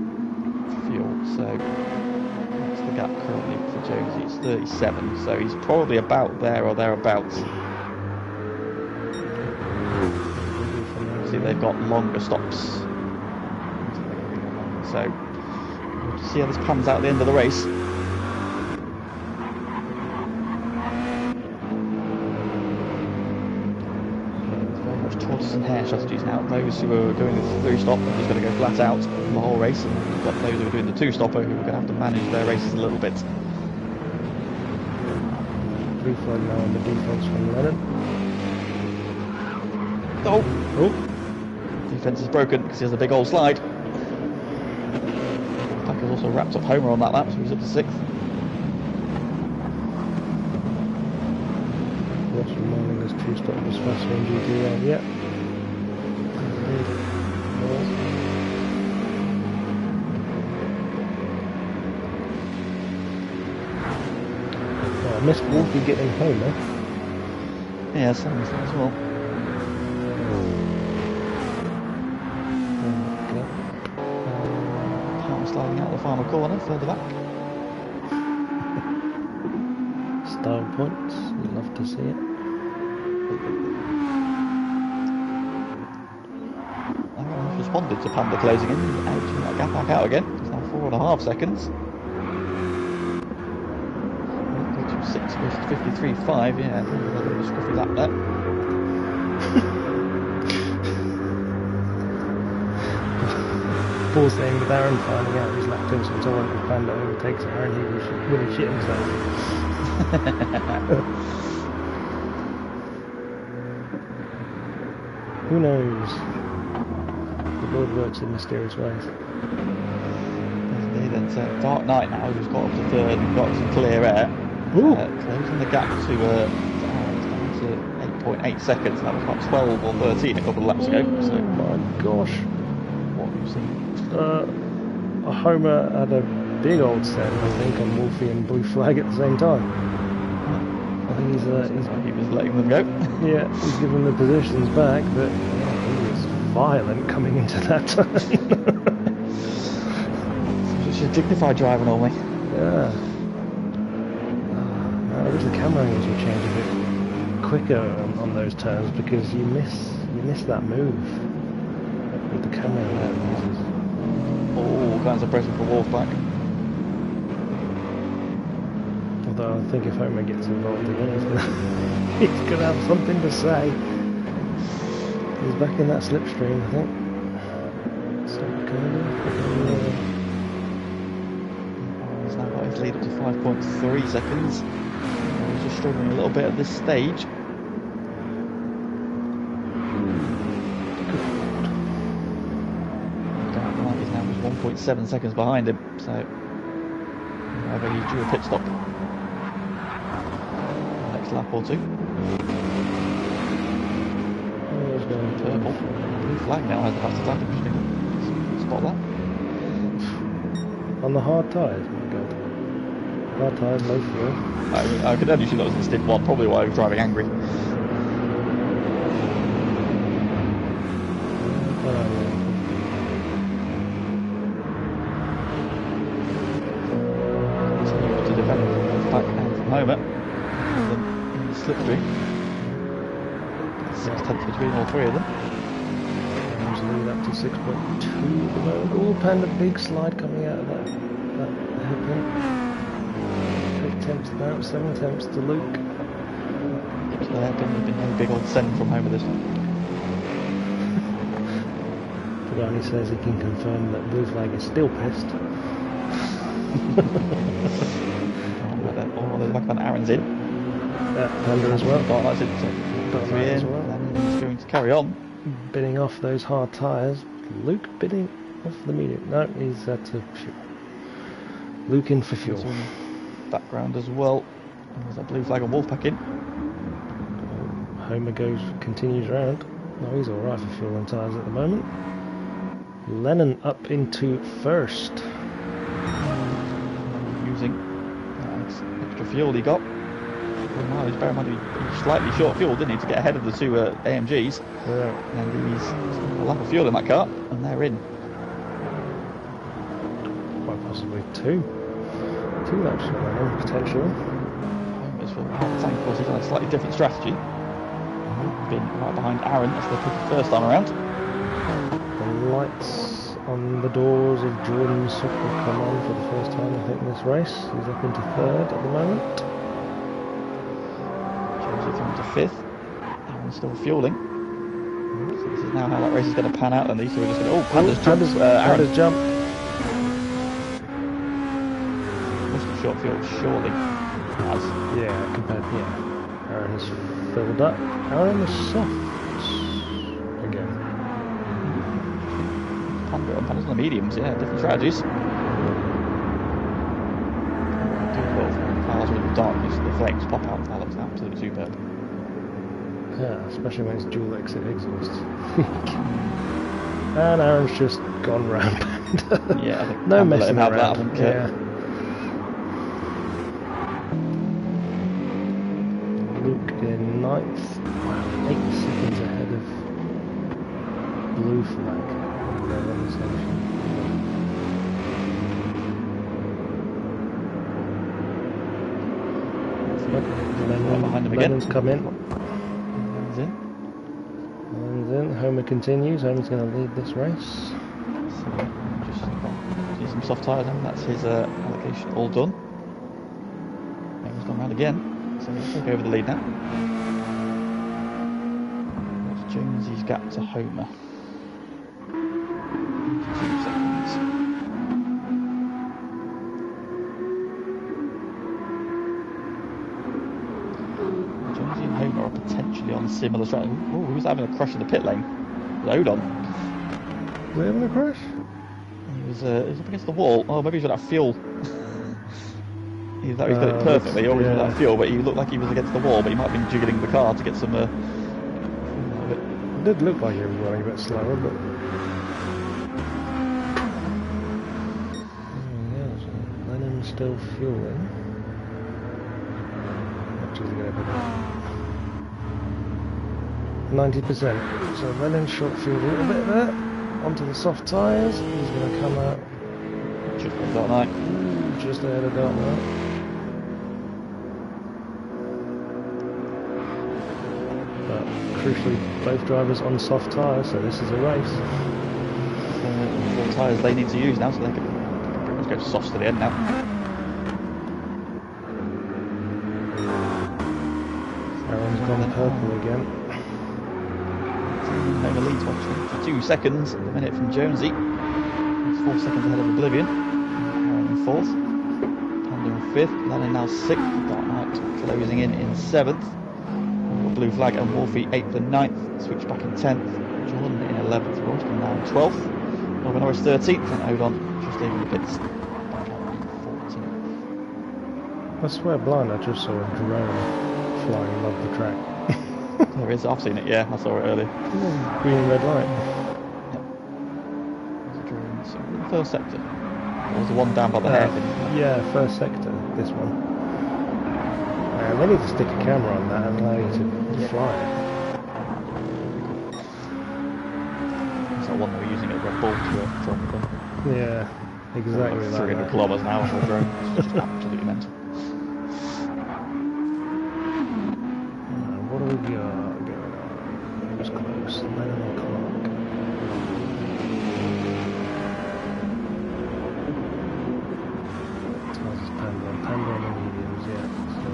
for fuel. So that's the gap currently for Jonesy. It's 37, so he's probably about there or thereabouts. See, they've got longer stops, so we'll see how this pans out at the end of the race. Tortoise and hare strategies now. Those who are doing the 3-stop are just going to go flat out the whole race, and we've got those who are doing the 2-stopper who are going to have to manage their races a little bit. Blue flag now on the defense from Lennon. Oh! Defense is broken because he has a big old slide. Pack has also wrapped up Homer on that lap, so he's up to 6th. What's reminding us 2-stop was faster in GT2? Yeah. Oh, I missed Wolfie getting Homer. Yeah, same as that as well. Sliding out the final corner, further back. Style points, you'd love to see it. I've responded to Panda closing in, edging that gap back out again. It's now 4.5 seconds. 6 goes to 53.5, yeah, a scruffy lap there. Poor thing with Aaron finding out his lactose intolerant if Panda overtakes Aaron, he would really shit himself. Who knows? The Lord works in mysterious ways. Indeed, it's Dark Knight now, who's got up to 3rd and got some clear air. Closing the gap to 8.8 seconds. That was about 12 or 13 a couple of laps ago. So, oh my gosh. What have you seen? Homer had a big old set, I think, on Wolfie and Blue Flag at the same time. I think he's he was letting them go. Yeah, he's given the positions back, but he was violent coming into that turn. It's a dignified driver normally. Yeah. I wish the camera angles would change a bit quicker on those turns, because you miss that move with the camera angles. all kinds of pressure for Wolfpack. Although I think if Homer gets involved again, he's gonna have something to say. He's back in that slipstream, I think. He's now got his lead up to 5.3 seconds. He's just struggling a little bit at this stage. He's now just 1.7 seconds behind him, so however he's due a pit stop. Next lap or two. Purple. Blue flag now has the fastest lap. Interesting. Spot that. On the hard tyres, my god. Hard tyres, low fuel. I could only assume that was in stint 1, probably why I was driving angry. Continuing to defend from back and from Homer. In the slipstream. 6 tenths between all three of them. Lead up to 6.2 at the moment. Oh, Panda, big slide coming out of that hairpin. 8 tenths now, 7 tenths to Luke. So there have been no big old send from Homer this time. Pagani says he can confirm that Blue Flag is still pissed. Oh, there's back on Aaron's in. Panda as well. Oh, that's it. So 3 in, and he's going to carry on. Bidding off those hard tyres. Luke bidding off the medium. No, he's to fuel. Luke in for fuel. Background as well. And there's that Blue Flag and Wolfpack in. Homer continues round. No, he's alright for fuel and tyres at the moment. Lennon up into first. Using extra fuel he got. Mileage, bear in mind he was slightly short of fuel, didn't he, to get ahead of the two AMGs. Yeah. And he's got a lack of fuel in that car, and they're in. Quite possibly two laps for Lennon, potentially. Homer's for the half tank, of course, he's on a slightly different strategy. Been right behind Aaron, that's the first time around. The lights on the doors of Jordan's will come on for the first time, I think, this race. He's up into third at the moment. Through to fifth. Aaron's still fueling. So this is now how that race is going to pan out, and these two are just going to... Oh, Panda's jump. Must have short fuel, surely. Has. Yeah, Aaron has filled up. Aaron is soft again. Panda's on the mediums, yeah, different strategies. Cars with the darkness, the flames pop out, that looks absolutely superb. Yeah, especially when it's dual exit exhausts. And Aaron's just gone round Panda. Yeah, I think no Panda messing let him around. have that, Yeah. Luke in 9th, 8 seconds ahead of Blue Flag. Lennon's come in. Lennon's in. Lennon's in. Homer continues. Homer's going to lead this race. So just use some soft tyres and that's his allocation all done. Homer's gone round again, so he'll take over the lead now. That's Jonesy's gap to Homer. 2 seconds. Homer are potentially on similar strategy. Oh, he was having a crash in the pit lane. Load on. Was he having a crash? He was up against the wall. Oh, maybe he's got that fuel. He thought he's got it perfectly, or he's got that fuel, but he looked like he was against the wall, but he might have been jiggling the car to get some... It did look like he was running a bit slower, but... Yeah, so Lennon's still fueling. Much is he going to be? 90%. So Lennon's short fueled a little bit there. Onto the soft tyres. He's going to come out. Just ahead of Dark Knight. Just ahead of Dark Knight. But crucially, both drivers on soft tyres, so this is a race. 4 tyres they need to use now, so they can pretty much go soft to the end now. Aaron's gone purple again. Over lead for 2 seconds at the minute from Jonesy. He's 4 seconds ahead of Oblivion. Aaron in 4th. Panda in 5th. Lennon now 6th. Dark Knight closing in 7th. Blue Flag and Wolfie 8th and 9th. Switchback in 10th. Jordan in 11th. Royston now in 12th. Nova Norris 13th. And Odon just leaving the pits. Back out in 14th. I swear blind, I just saw a drone flying above the track. There is, I've seen it, yeah, I saw it earlier. Green and red light. Yep. There's a drone. So, first sector. There was the one down by the hairpin. Yeah, first sector, this one. They need to stick a camera on that and allow you to fly it. It's that one they were using at Red Bull to film with them. Yeah, exactly like 300 kilometers an hour for a drone. It's just absolutely mental. What do we got going on? It was close. 11 o'clock. How's this Panda? Panda on the mediums, yeah. So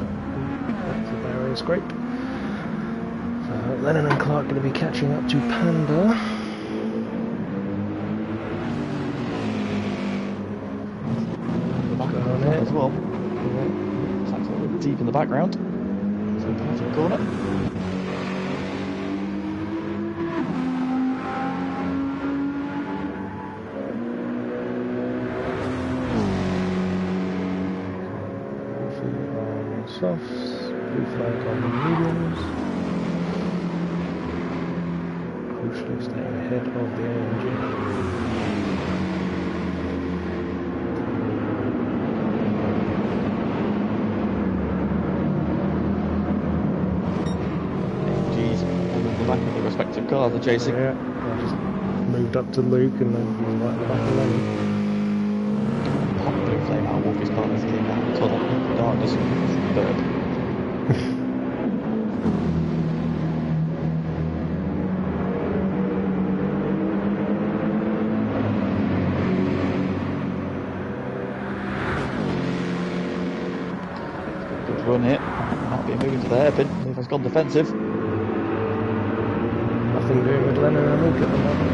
that's a barrier scrape. So Lennon and Clark going to be catching up to Panda. The back Got on it as well. It's like a little bit deep in the background. So back to the corner. Softs, blue flag on the mediums. Crucially staying ahead of the AMG. AMG's all in the back of the respective cars are chasing. Yeah, I just moved up to Luke and then he was right in the back of Lennon. Blue flame out, Wolfie's partners came down the tunnel. Darkness, third. Good run here. Might be moving to the hairpin. Levi's gone defensive. Nothing doing with Lennon and Luke at the moment.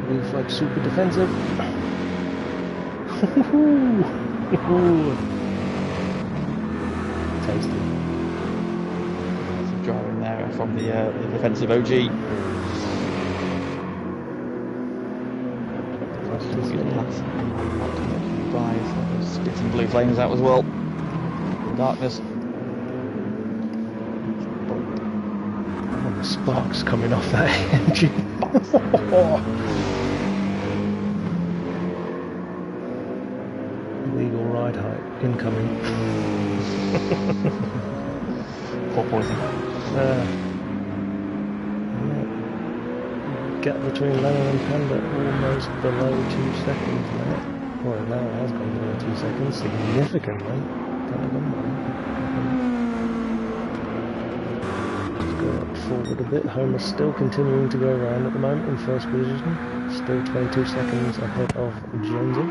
Blue flag super defensive. Tasty. Some driving there from the defensive OG. Spit some blue flames out as well. Darkness. Oh, the sparks coming off that engine. Illegal ride height incoming. Porpoising. Gap between Lennon and Panda almost below 2 seconds now. Well, now it has gone below 2 seconds significantly. Just go up forward a bit. Homer's still continuing to go around at the moment in first position. Still 22 seconds ahead of Jonesy.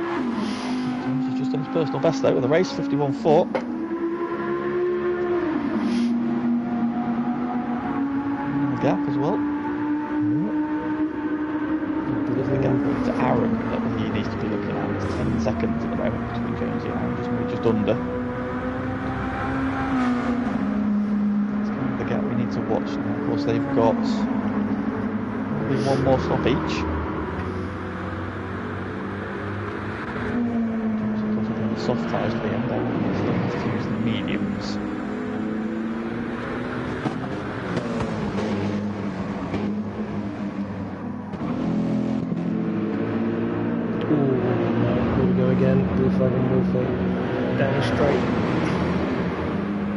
He's just done his personal best though with the race, 51.4. The gap as well. The gap to Aaron that he needs to be looking at. It's 10 seconds at the moment between Jonesy and Aaron, just under. It's kind of the gap we need to watch now. Of course they've got probably one more stop each. Soft tyres for the end there, and it's going to use the mediums. Ooh, no, here we go again. Blue flag and Wolfie. Down straight.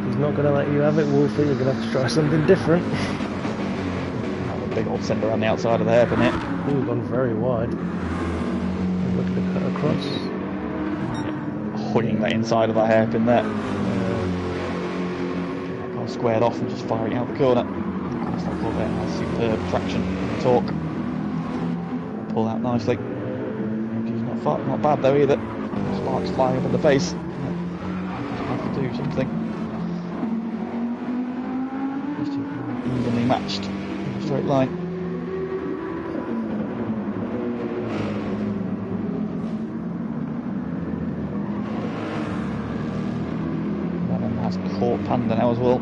He's not going to let you have it, Wolfie. You're going to have to try something different. A big old sender on the outside of the hairpin here. Ooh, gone very wide. Look at the cut across. Hoying that inside of that hairpin there. Got squared off and just firing out the corner. That's that Corvette has superb traction and torque. pull out nicely. He's not bad though either. Sparks flying up in the face. Just have to do something. These two are evenly matched in a straight line. Lennon has caught Panda now as well.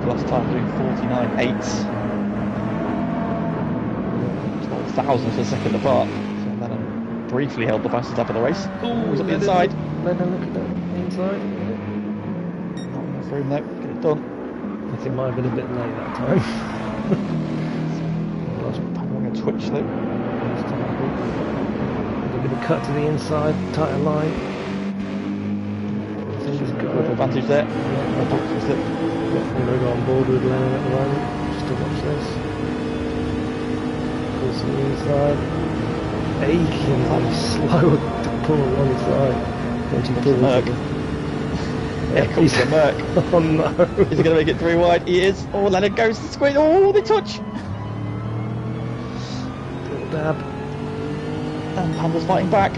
Last time doing 49.8, 12 thousandths of a second apart. So Lennon briefly held the fastest lap of the race. Oh, he's up the inside. Lennon, look at that inside. Not enough room though. Get it done. I think it might have been a bit late that time. Having a twitch though. A bit of cut to the inside, tighter line. I think he's got Good advantage there. I'm going to go on board with Lennon at the moment, just to watch this. Pulls to the inside. Achingly slow to pull one side. Once he pulls Merc. Yeah, Comes the Merc. Oh no. Is he going to make it 3 wide? He is. Oh, Lennon goes to the squeeze. Oh, they touch. Little dab. And Panda's fighting back.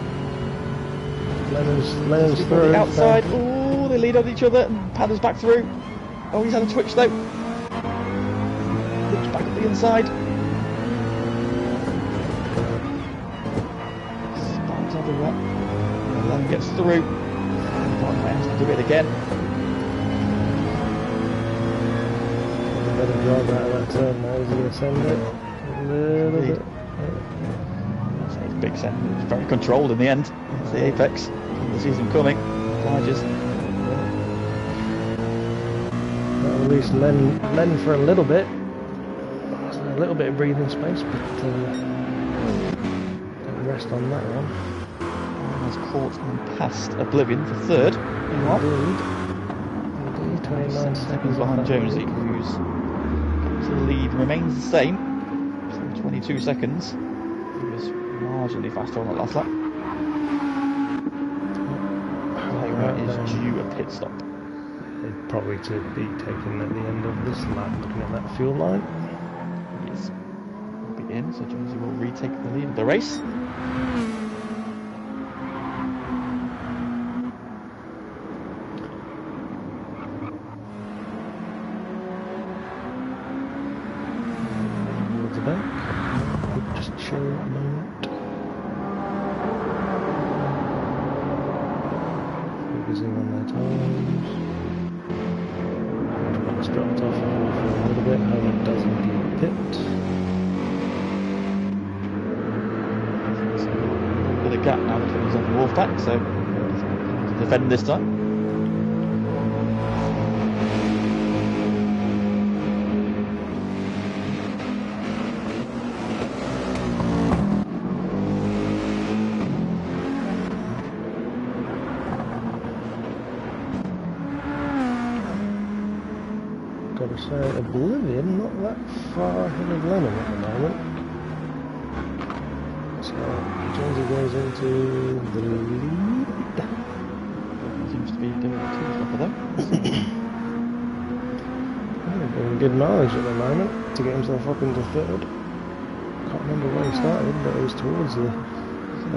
Lennon's He's through. the outside. Oh, they lead on each other. And Panda's back through. Oh, he's had a twitch though. Looks back at the inside. Sparks everywhere. And then gets through. Has to do it again. Better drive out of that turn now as you ascend it. A little bit. That's a big send. It's very controlled in the end. It's the apex. The season coming. Obliges. That'll release Len for a little bit. So a little bit of breathing space, but don't rest on that one. Has caught and passed Oblivion for third. Indeed, 29 seconds behind Jonesy, whose to lead remains the same. So 22 seconds. He was marginally faster on that last lap. Is due a pit stop. Probably to be taken at the end of this lap, looking at that fuel line. Yes, will be in, so Jonesy will retake the lead of the race. Towards the back. Just chill a moment. Focusing on their times. Dropped off for a little bit, Homer does indeed pit. So a bit of gap now between himself and Wolfpack, so he's to defend this time. Gotta say, Oblivion not that far ahead of Lennon at the moment. So Jonesy goes into the lead. Seems to be doing a two-stopper though. Doing good mileage at the moment to get himself up into third. Can't remember where he started, but it was towards the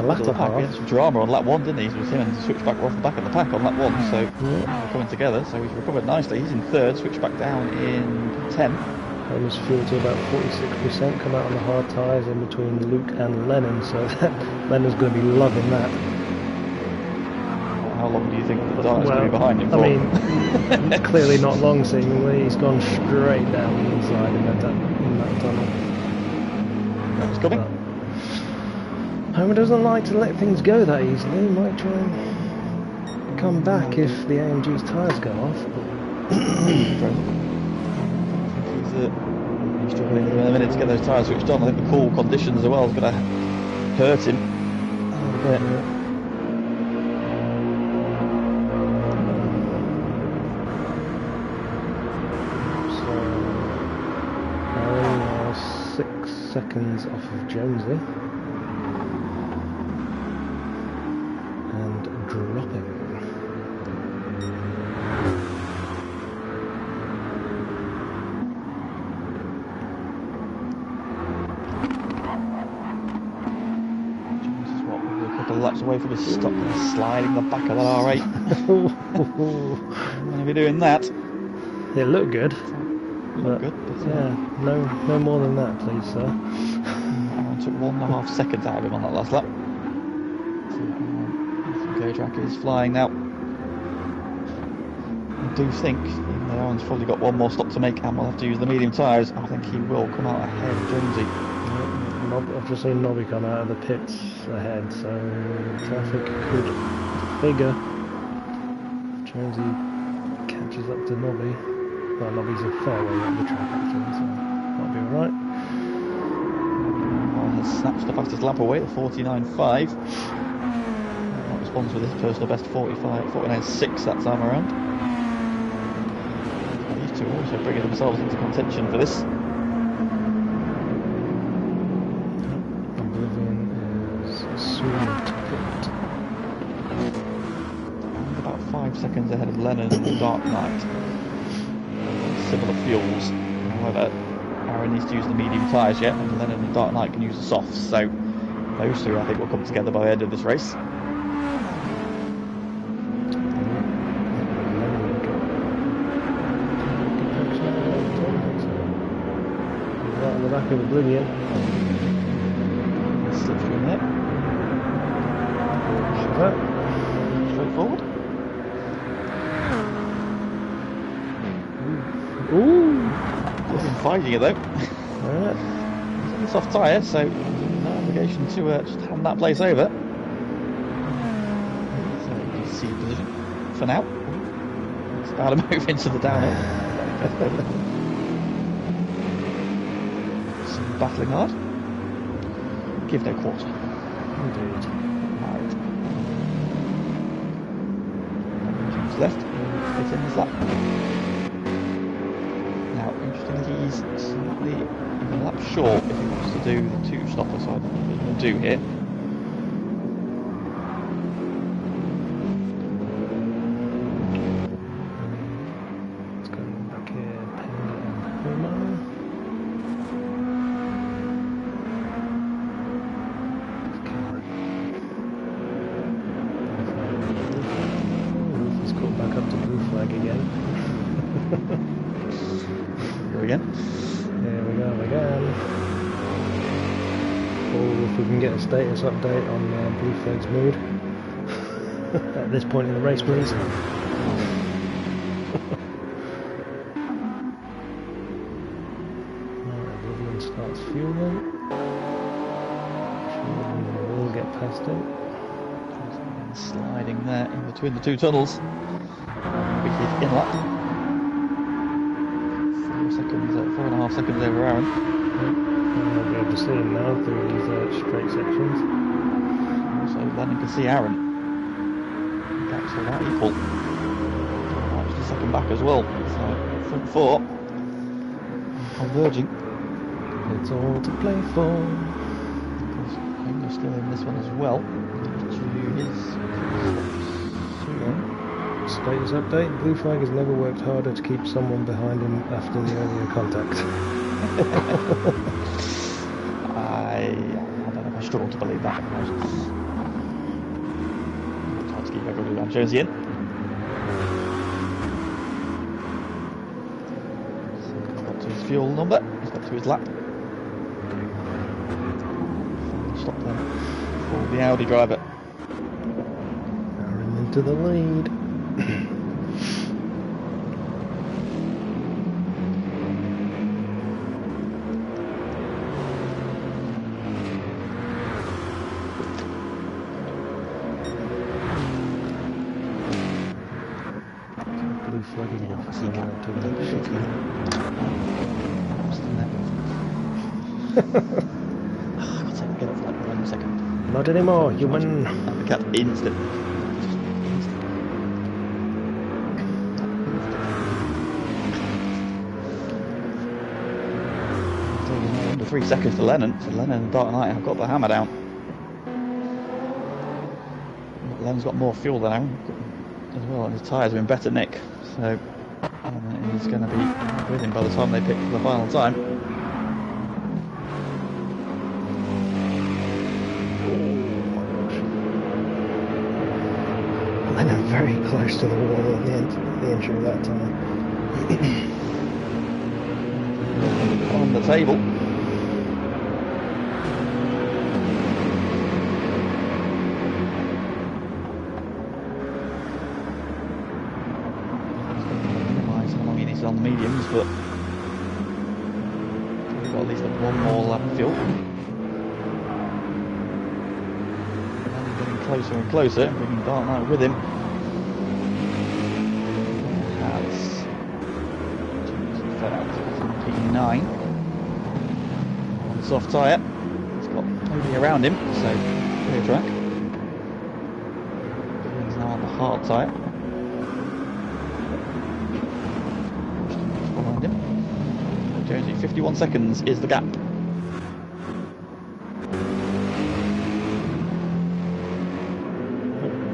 latter half. He had some drama on lap 1, didn't he? It was him and Switchback were off the back of the pack on lap 1, so they're coming together. So he's recovered nicely. He's in third, Switchback down in 10. Homer's fuel to about 46%, come out on the hard tyres in between Luke and Lennon, so Lennon's going to be loving that. How long do you think the Dart's going to be behind him for? I mean, clearly not long seemingly. He's gone straight down the inside in that tunnel. That was coming. Homer doesn't like to let things go that easily. He might try and come back if the AMG's tyres go off. He's struggling in a minute to get those tyres switched on. I think the cool conditions as well is going to hurt him a little bit. So, 6 seconds off of Jonesy. And dropping. away from his stop, sliding the back of that R8. I'm going to be doing that. It looked good. Looked good, but yeah, no more than that, please, sir. Aaron took 1.5 seconds out of him on that last lap. So Go Track is flying now. I do think, even though Aaron's probably got one more stop to make and we'll have to use the medium tyres, I think he will come out ahead of Jonesy. I've just seen Nobby come out of the pits ahead, so traffic could figure. Jonesy catches up to Nobby. Well, Nobby's a fair way up the track actually, so that'll be alright. Aaron has snatched the fastest lap away at 49.5. That responds with his personal best 49.6 that time around. These two also bringing themselves into contention for this. And about 5 seconds ahead of Lennon and Dark Knight. Similar fuels. However, Aaron needs to use the medium tyres yet, and Lennon and Dark Knight can use the softs. So those two, I think, will come together by the end of this race. Right on the back of Oblivion. Slipstream there. Straightforward. Ooh! He's been fighting it though. Alright. He's on the soft tyre, so no obligation to just hand that place over. So you can see position for now. It's about to move into the downhill. Some battling hard. Give no quarter. Indeed. Left, it's in his lap. Now, interestingly, he's slightly a lap short if he wants to do the two stopper, so I don't know what he's going to do here. Let's go back here, Panda and Homo. Back up to blue flag again. Here again. Here we go again. Or if we can get a status update on blue flag's mood at this point in the race, please. Oblivion starts fueling. We'll get past it. Sliding there in between the two tunnels. Big hit in lap. 4.5 seconds over Aaron. We'll be able to see him now through these straight sections. So Lennon can see Aaron. The gaps are about equal. Actually second back as well. So front four converging. It's all to play for. Because Henry's still in this one as well. Status update. Blue flag has never worked harder to keep someone behind him after the earlier contact. I don't know if I struggle to believe that. It's hard to keep everybody around Jonesy in. He's got to his fuel number. He's got to his lap. Stop there for the Audi driver. Aaron into the lead. Blue flag is off. So to I'll get it for like 1 second. Not anymore, you win. The cat instant. Under 3 seconds to Lennon. So Lennon and Dark Knight have got the hammer down. Lennon's got more fuel than Aaron as well, and his tyres are in better nick. So he's going to be with him by the time they pick the final time. Lennon very close to the wall at the entry of that tunnel. On the table. Minimise how long he needs on mediums, but we've got at least one more lap of fuel. Getting closer and closer, bringing Dark Knight with him. Has fed out from P9 on the soft tyre. He's got nobody around him, so clear track. He's now on the hard tyre. Behind him. Jonesy, 51 seconds is the gap.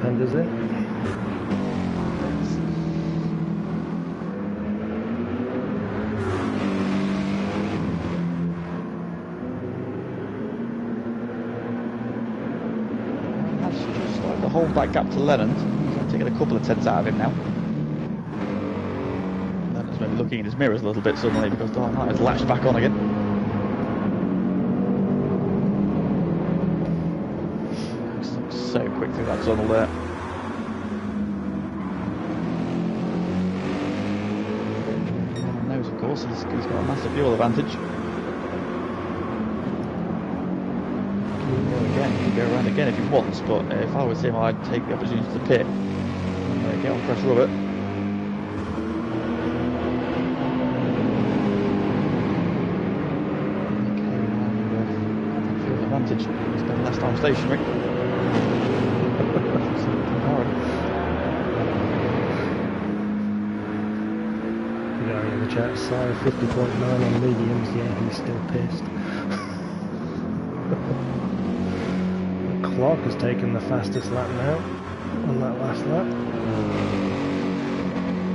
And is it? That's just like to hold that gap to Lennon. He's taking a couple of tenths out of him now. Lennon's maybe looking in his mirrors a little bit suddenly because Dark Knight has latched back on again. So quick through that tunnel there. Everyone knows, of course, he's got a massive fuel advantage. He can go around again if he wants, but if I was him, I'd take the opportunity to pit. Get on fresh rubber. Fuel advantage. Spend less time stationary. In the chat, sorry, 50.9 on mediums. Yeah, he's still pissed. Clark has taken the fastest lap now on that last lap.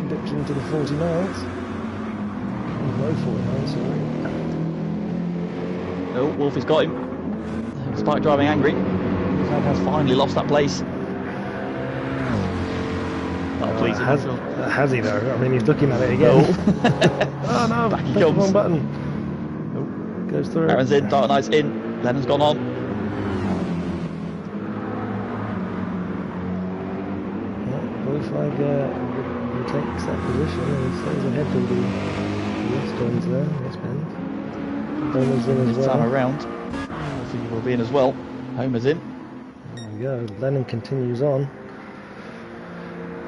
Dipped into the 49s. Low 49, sorry. Oh, Wolfie's got him. Despite driving angry, he has finally lost that place. Not pleasing. Has he though? I mean, he's looking at it again. Oh no! Back he pressed the comes. wrong button. Oh, goes through. Aaron's in, Dark Knight's in, Lennon's gone on. Qualified takes that position and stays ahead of the West ones there. West Bend. Homer's in as This well. time around, Wolfie will be in as well. Homer's in. There we go. Lennon continues on.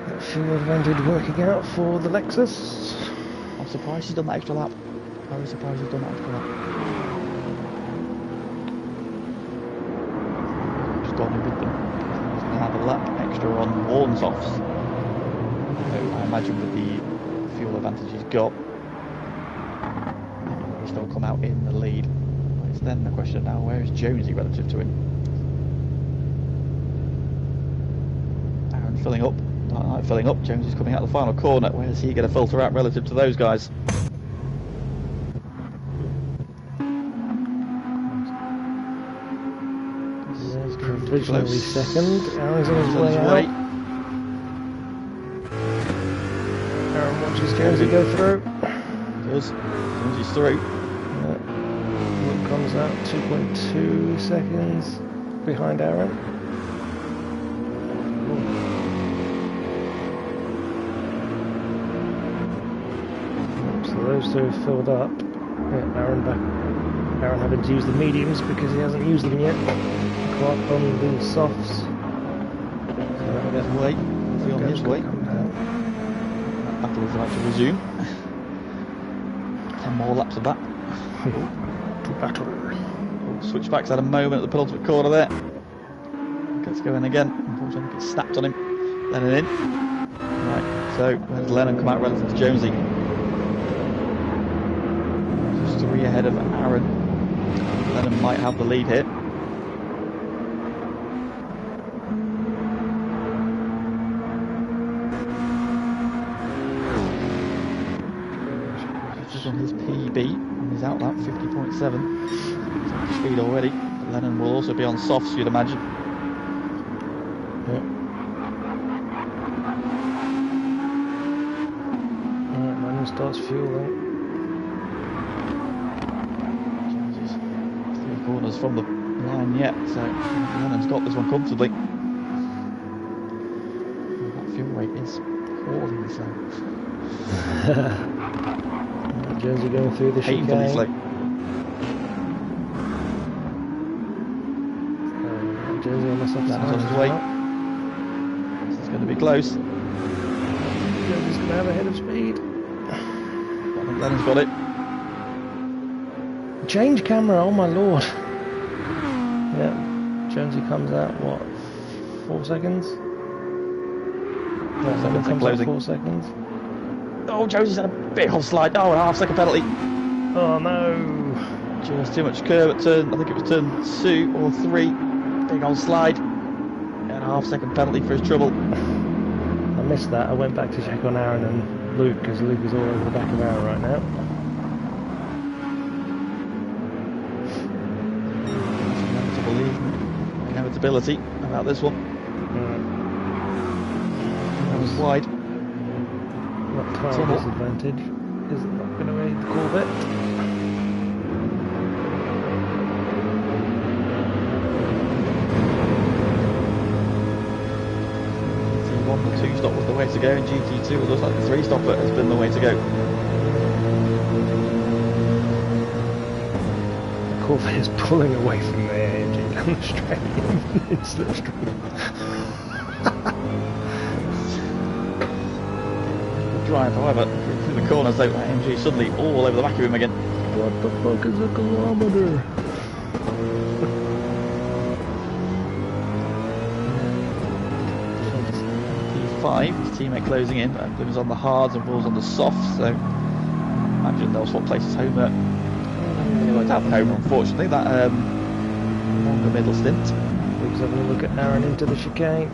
That fuel advantage working out for the Lexus. I'm surprised he's done that extra lap. Very surprised he's done that extra lap. Just gone in with them. He's going to have a lap extra on worn softs. So I imagine with the fuel advantage he's got, he'll still come out in the lead. It's then the question now, where is Jonesy relative to him? Aaron filling up. Dark Knight filling up. Jonesy's coming out the final corner. Where is he going to filter out relative to those guys? Provisionally second. Aaron's on his way out. Aaron watches Jonesy go through. He does. Jonesy's through. Luke comes out 2.2 seconds behind Aaron. So those two have filled up. Yeah, Aaron back. Aaron having to use the mediums because he hasn't used them yet. Clark on the softs. So His way. Wolfie on his way. That battle is about to resume. 10 more laps of that. To battle. Switchback's had a moment at the penultimate corner there. Gets going again. Unfortunately, gets snapped on him. Lennon in. Right, so where does Lennon come out relative to Jonesy? Just 3 ahead of Aaron. Lennon might have the lead here. Just on his PB, on his outlap, 50.7. Speed already. But Lennon will also be on softs, you'd imagine. Yeah. starts fueling. Jesus. 3 corners from the line yet, so Lennon's got this one comfortably. That fuel rate is appallingly slow. Jonesy going through the chicane. Painfully slow. Jonesy almost off Lennon's on his way. This is going to be close. Jonesy's going to have a head of speed. I think Lennon's got it. Change camera, oh my lord. Yeah, Jonesy comes out, what, 4 seconds? No, Lennon comes out 4 seconds. Oh, Jonesy's had a big old slide. Oh, a half-second penalty. Oh no. Just too much curve at turn, I think it was turn 2 or 3. Big old slide. And a half-second penalty for his trouble. I missed that. I went back to check on Aaron and Luke, because Luke is all over the back of Aaron right now. Inevitability about this one. That was wide. What tyre disadvantage? Is it not going to aid the Corvette? GT1, the 2-stop was the way to go, and GT2 it looks like the 3-stopper has been the way to go. The Corvette is pulling away from the AMG down the straight in slipstream. Drive, however, through the corners, though, AMG suddenly all over the back of him again. What the fuck is a kilometer? 5, his teammate closing in, but Blim's on the hards and Bull's on the softs, so imagine they'll swap places home there. They won't have home, unfortunately, that longer middle stint. Luke's having a look at Aaron into the chicane.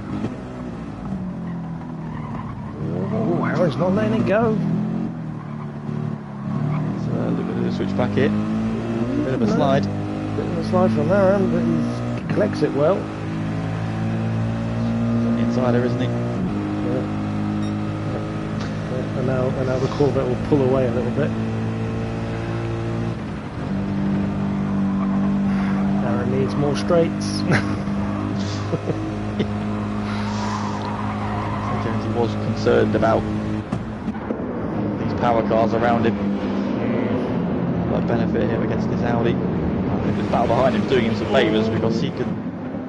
Oh, Aaron's not letting it go. So look at the switch back here. Bit of a slide. Bit of a slide from Aaron, but he collects it well. He's on the insider, isn't he? And now the Corvette will pull away a little bit. Aaron needs more straights. Jonesy was concerned about these power cars around him. That benefit him against his Audi. I think this battle behind him is doing him some favours because he can.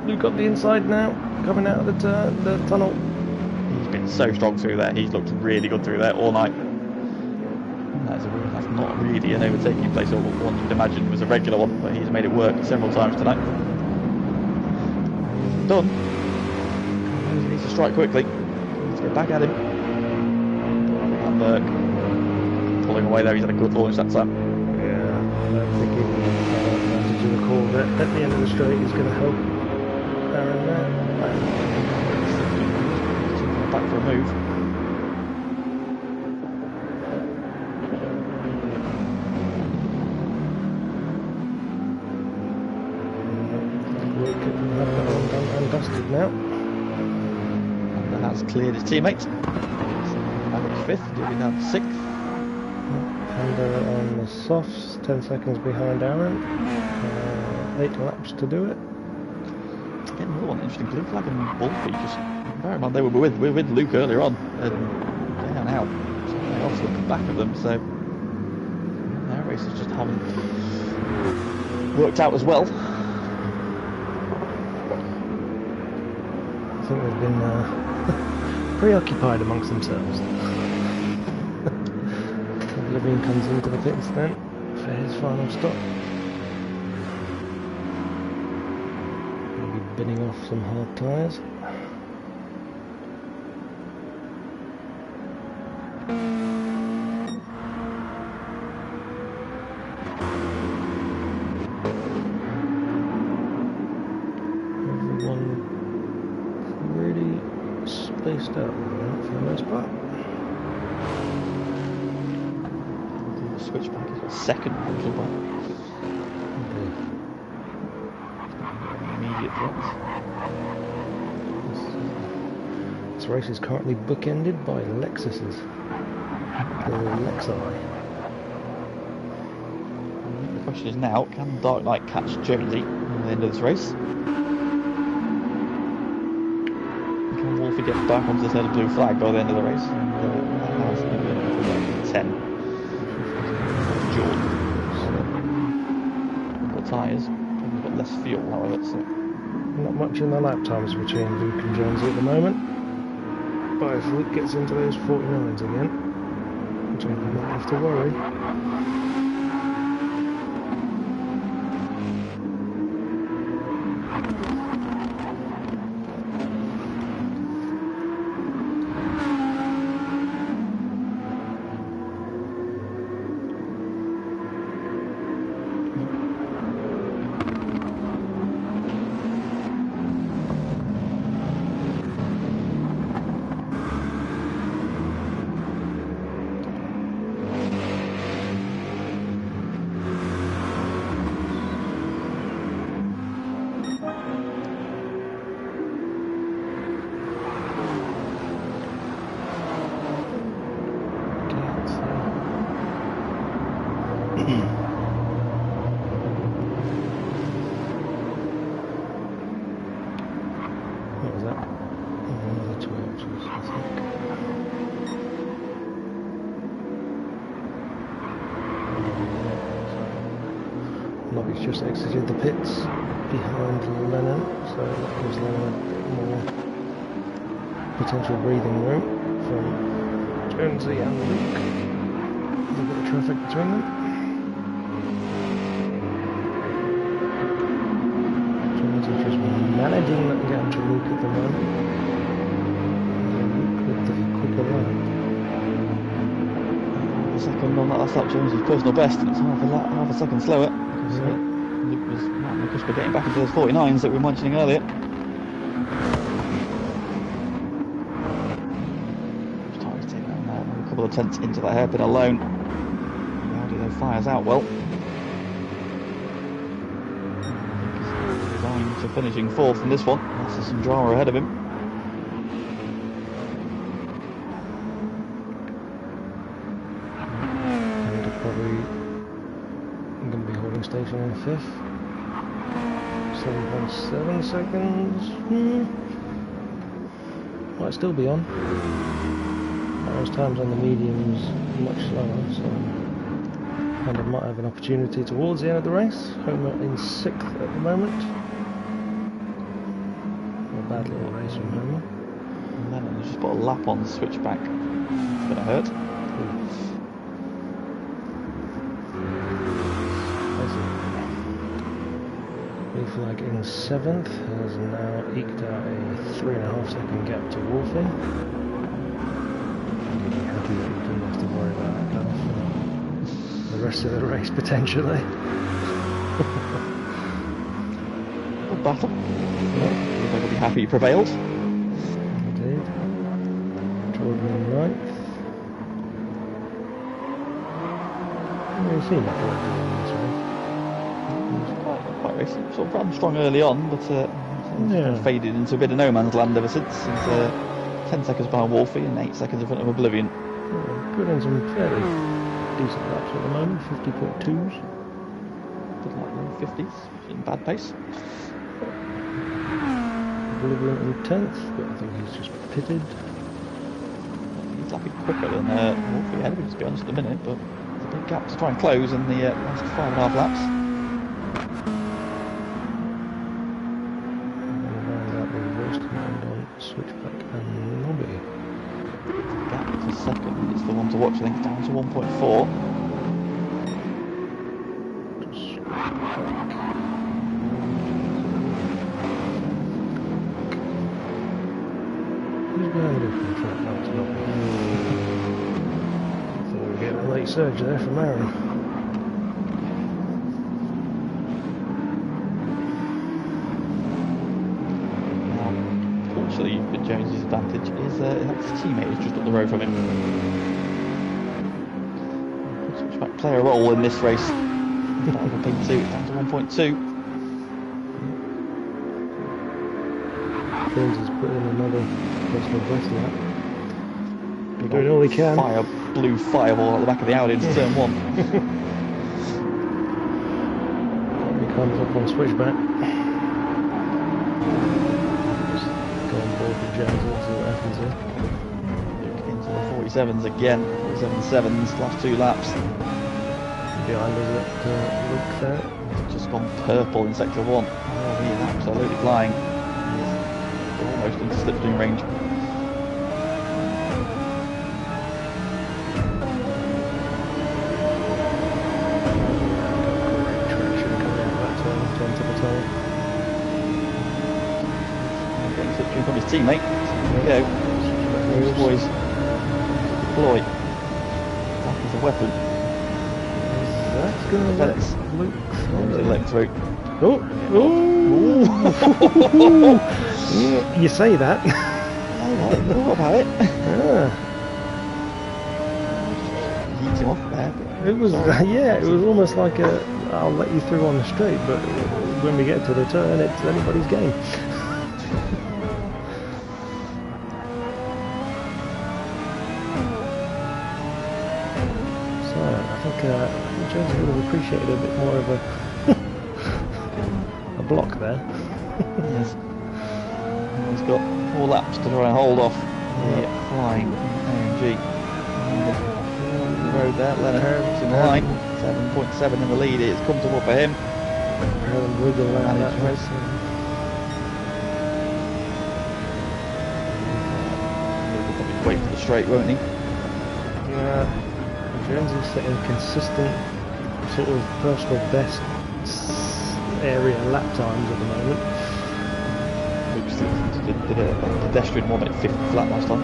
Luke got the inside now, coming out of the tunnel. He's been so strong through there. He's looked really good through there all night. That's not really an overtaking place, or one you'd imagine was a regular one, but he's made it work several times tonight. Done. He needs to strike quickly. Let's get back at him. And pulling away there. He's had a good launch that time. Yeah, I don't think he can have advantage of the Corvette. At the end of the straight, he's going to help Aaron there. Back for a move. And dusted now. And that's cleared his teammate. So Alex 5th, doing down 6th. Panda on the softs, 10 seconds behind Aaron. 8 laps to do it. Getting another one interesting. Blue flag and Bull features. Bear in mind they were with Luke earlier on, and they are now off the back of them, so their races just haven't worked out as well. I think they've been preoccupied amongst themselves. Levine comes into the pits then for his final stop. He'll be bidding off some hard tyres. Spaced out for the most part. The switchback is a second crucial back. Immediate threats. This race is currently bookended by Lexuses. Lexi. The question is now, can Dark Knight catch Jonesy at the end of this race? Can Wolfie get back onto the third blue flag by the end of the race? And allow us to be going for 10. Jordan. Got tyres, probably got less fuel out of it, so. Not much in the lap times between Luke and Jonesy at the moment. But if Luke gets into those 49s again, Jonesy might have to worry. What was that? Another 2 inches, I think. Nobby's just exited the pits behind Lennon, so that gives Lennon a bit more potential breathing room from Jonesy and Luke. There's a bit of traffic between them. Jonesy just managing not to get up to Luke at the moment. Luke with the quicker lap. The second on that last lap, Jonesy's personal best, and it's half a second slower. Because Luke was right on the cusp of getting back into those 49s that we were mentioning earlier. Just trying to take down a couple of tenths into that hairpin alone. How do they fires out well? Designed to finishing fourth in this one. There's some drama ahead of him. And probably going to be holding station in fifth. 7.7 seconds. Might still be on. Those times on the mediums much slower, so kind of might have an opportunity towards the end of the race. Homer in 6th at the moment. A bad little race from Homer. And then he's just put a lap on the switchback. It's going to hurt. Blue flag in 7th has now eked out a 3.5 second gap to Wolfie. I'd be happy that he didn't have to worry about that car for the rest of the race potentially. Good battle. Everybody will be happy he prevailed. Indeed. Jordan in 9th. I've never seen that Jordan in this race. Quite racing. Sort of ran strong early on, but kind of faded into a bit of no man's land ever since. He's 10 seconds behind Wolfie and 8 seconds in front of Oblivion. Good in some fairly decent laps at the moment, 50.2s. Did like low 50s, in bad pace. Oblivion in 10th, but I think he's just pitted. He's lapping quicker than Wolfie ahead of him, to be honest, at the minute, but there's a big gap to try and close in the last 5.5 laps. Switchback and Nobby. The gap to second is the one to watch. I think it's down to 1.4. Who's behind the track? No, it's Nobby. Thought we were getting a late surge there from Aaron. For Jones's advantage is his teammate is just up the road from him. Switchback play a role in this race. Down to 1.2, down to 1.2. Jones has put in another personal best lap. doing all he can. Blue fireball at the back of the Audi into turn 1. He comes up on switchback. Just go on board with Jones and see what happens here. Luke into the 47s again. 47.7s, last 2 laps. Behind us at Luke there. Just gone purple in sector 1. Oh, he is absolutely flying. He is almost into slipstream range. Traction coming out of that turn to the tunnel. Getting slipstream from his teammate. So there we go. Those boys deploy. That is a weapon. That's going to let Luke through. Oh! You say that. I know about it. Yeah. Yeets him off there. It was, yeah, it was almost like a, I'll let you through on the straight, but when we get to the turn, it's anybody's game. So, I think Jones would have appreciated a bit more of a block there. Yes. He's got 4 laps to try and hold off the flying AMG. On the road there, Leonard's in the line. 7.7 in the lead. It's comfortable for him. Wiggle around that race. He'll probably wait for the straight, won't he? Yeah. Jones is setting consistent sort of personal best area lap times at the moment. Luke's did a pedestrian 1 minute 50 flat last time.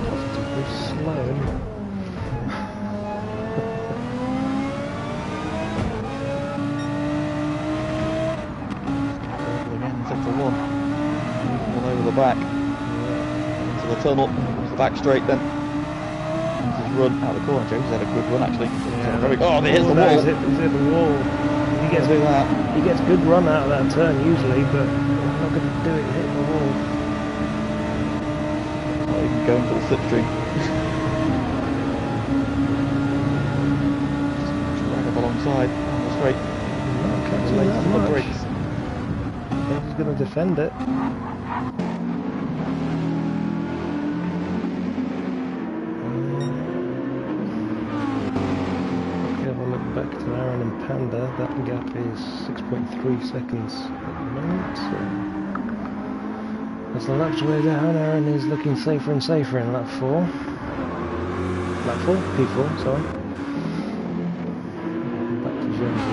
Positively slow. Again, sector 1. All over the back. Into the tunnel. Into the back straight then. His run out of the corner. Jones had a good run actually. Yeah. Oh, there's the wall. He's hit the wall. He gets good run out of that turn usually, but I'm not going to do it hitting the wall. Not even going for the slipstream. Just drag up alongside on the straight. Not catching Late that to the much. brakes. He's going to defend it. Back to Aaron and Panda, that gap is 6.3 seconds at the moment. So as the laps wear down, Aaron is looking safer and safer in lap 4. Lap 4? P4, sorry. Back to Jones at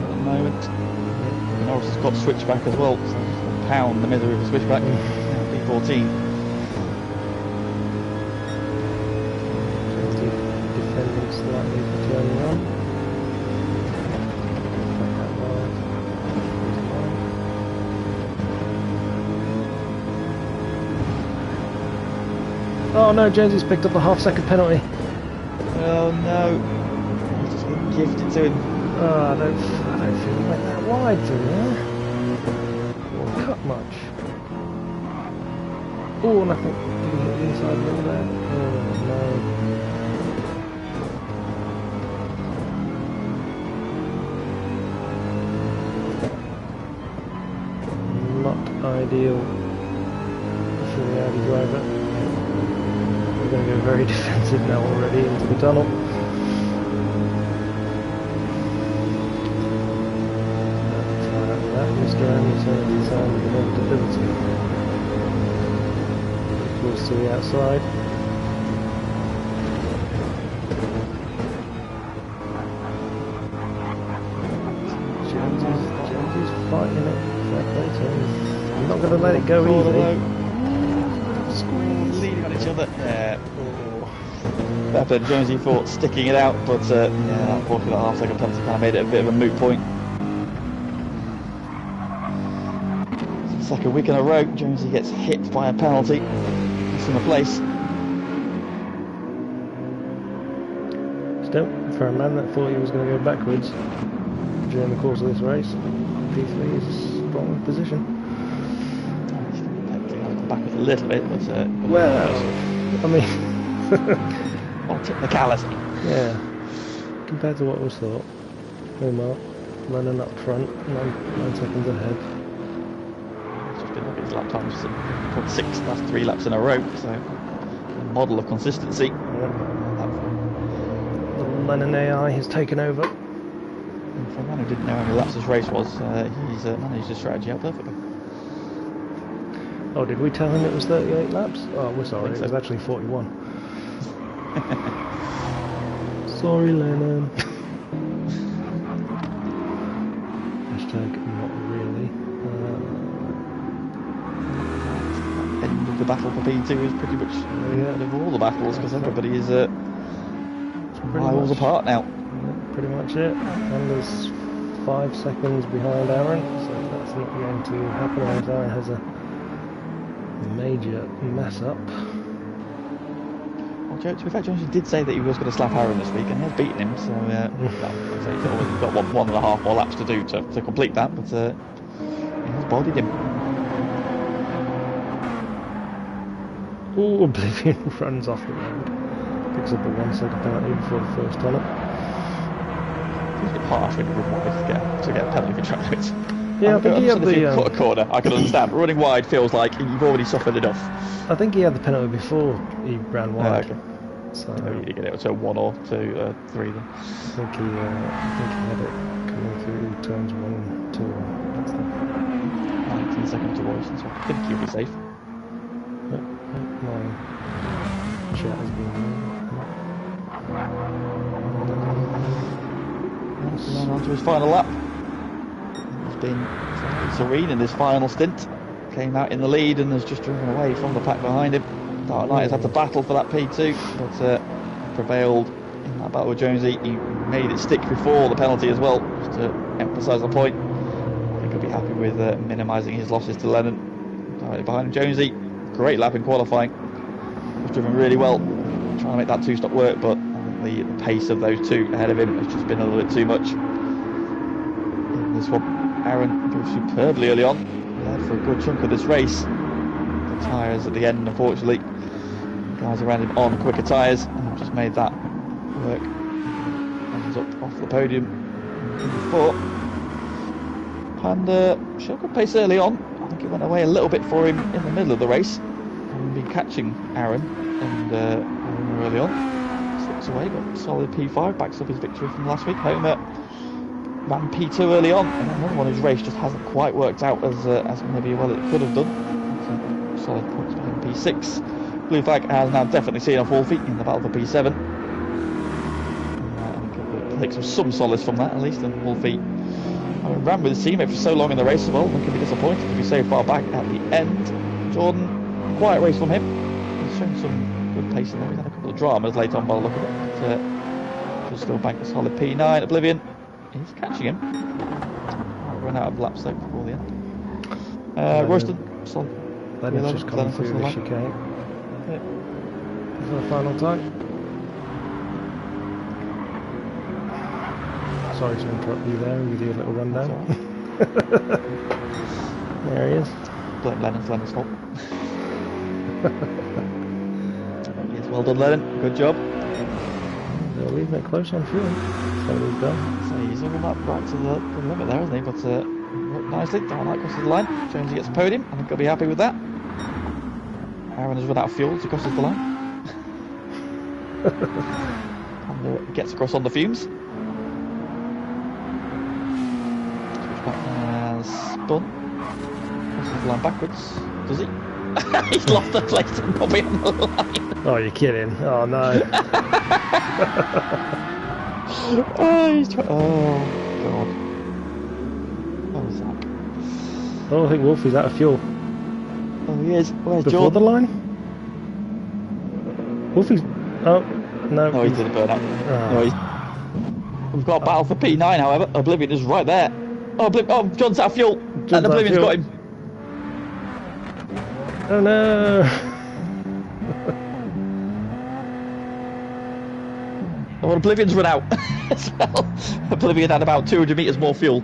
the moment. Norris has got switchback as well, so pound the misery of the switchback. P14. Defending slightly for turn 1. Oh no, Jonesy's picked up a half-second penalty. Oh no, he's just been gifted to him. Oh, I don't think he went that wide through there. Or cut much. Oh, and I think did he hit the inside wall there? Oh no. Not ideal for the Audi driver. We're going to go very defensive now already into the tunnel. Mr. Anderson is on the inevitability. Close to the outside. Jones is fighting it. Fair play to him. I'm not going to let it go easily. Squeeze, leaning on each other. Yeah. After Jonesy thought sticking it out, but yeah, unfortunately that half-second penalty kind of made it a bit of a moot point. It's like a week in a row, Jonesy gets hit by a penalty. summer place. Still, for a man that thought he was going to go backwards during the course of this race, P3 is a strong position. Backwards a little bit, but well, I mean, on technicality. Yeah, compared to what was thought. Meanwhile, running up front, 9 seconds ahead. Just been looking at his lap times, 6 last 3 laps in a row, so a model of consistency. Yeah. The Lennon AI has taken over. And for a man who didn't know how many laps this race was, he's managed his strategy out perfectly. Oh, did we tell him it was 38 laps? Oh, we're sorry, it was so. actually 41. Sorry, Lennon. Hashtag not really. End of the battle for P2 is pretty much the end of all the battles, because everybody is miles apart now. Yeah, pretty much it. Anders 5 seconds behind Aaron, so that's not going to happen. Aaron has a major mess up. Well, to be fair, Jones did say that he was going to slap Aaron this week, and he has beaten him, so he's got 1.5 more laps to do to complete that, but he has bodied him. Ooh, Oblivion runs off the road. Picks up a 1 second penalty before the first tunnel. It's a bit harsh when you run wide to get a penalty for track limits. Yeah, I think he had if you cut a corner, I can understand. Running wide feels like you've already suffered enough. I think he had the penalty before he ran wide. Okay. So You get it to 1 or 2, 3 then. I think he had it coming through turns 1 and 2. That's 19 seconds to Royston, so I think he'll be safe. my chat has been. Then on to his final lap. He's been serene in his final stint. Came out in the lead and has just driven away from the pack behind him. Dark Knight has had to battle for that P2, but prevailed in that battle with Jonesy. He made it stick before the penalty as well, just to emphasise the point. I think he'll be happy with minimising his losses to Lennon. Directly behind him, Jonesy. Great lap in qualifying. Was driven really well, trying to make that 2-stop work, but I think the pace of those 2 ahead of him has just been a little bit too much. In this one, Aaron goes superbly early on, led for a good chunk of this race. The tyres at the end, unfortunately. The guys around him on quicker tyres, and just made that work. Ends up off the podium in 4th. And showed good pace early on. I think it went away a little bit for him in the middle of the race. And been catching Aaron and early on. Slips away, but solid P5, backs up his victory from last week. Homer ran P2 early on, and another one whose race just hasn't quite worked out as maybe well it could have done. So, solid points behind P6. Blue flag has now definitely seen off Wolfie in the battle for P7. I think he'll take some solace from that at least, and Wolfie ran with his teammate for so long in the race as well, and can be disappointed to be so far back at the end. Jordan, quiet race from him. He's shown some good pace in there. He's had a couple of dramas late on by the look of it, but just still bank a solid P9. Oblivion is catching him. Run out of laps though before the end. Royston, solid. Lennon's just coming through the chicane. Yeah. For the final time. Sorry to interrupt you there and give you a little rundown. There he is. Blame Lennon's fault. Yes, well done, Lennon. Good job. They're leaving it close on fuel. So we've done. So he's all that right to the limit there, isn't he? But worked nicely. Dark Knight crosses the line. Jonesy gets a podium. I think he'll be happy with that. Aaron has run out of fuel as he crosses the line. And gets across on the fumes. Spun. Crosses the line backwards. Does he? He's lost the place and Bobby on the line. Oh, you're kidding. Oh, no. Oh, he's trying. Oh, God. Oh, Zach. Oh, I think Wolfie's out of fuel. Oh, he is. Where's Before Jordan? the line? Wolfie's... Oh, no. No, he didn't burn out. Oh. No, we've got a battle for P9, however. Oblivion is right there. Oh, John's out of fuel. And Oblivion's got him. Oh, no. Oh, Oblivion's run out as well. Oblivion had about 200 metres more fuel.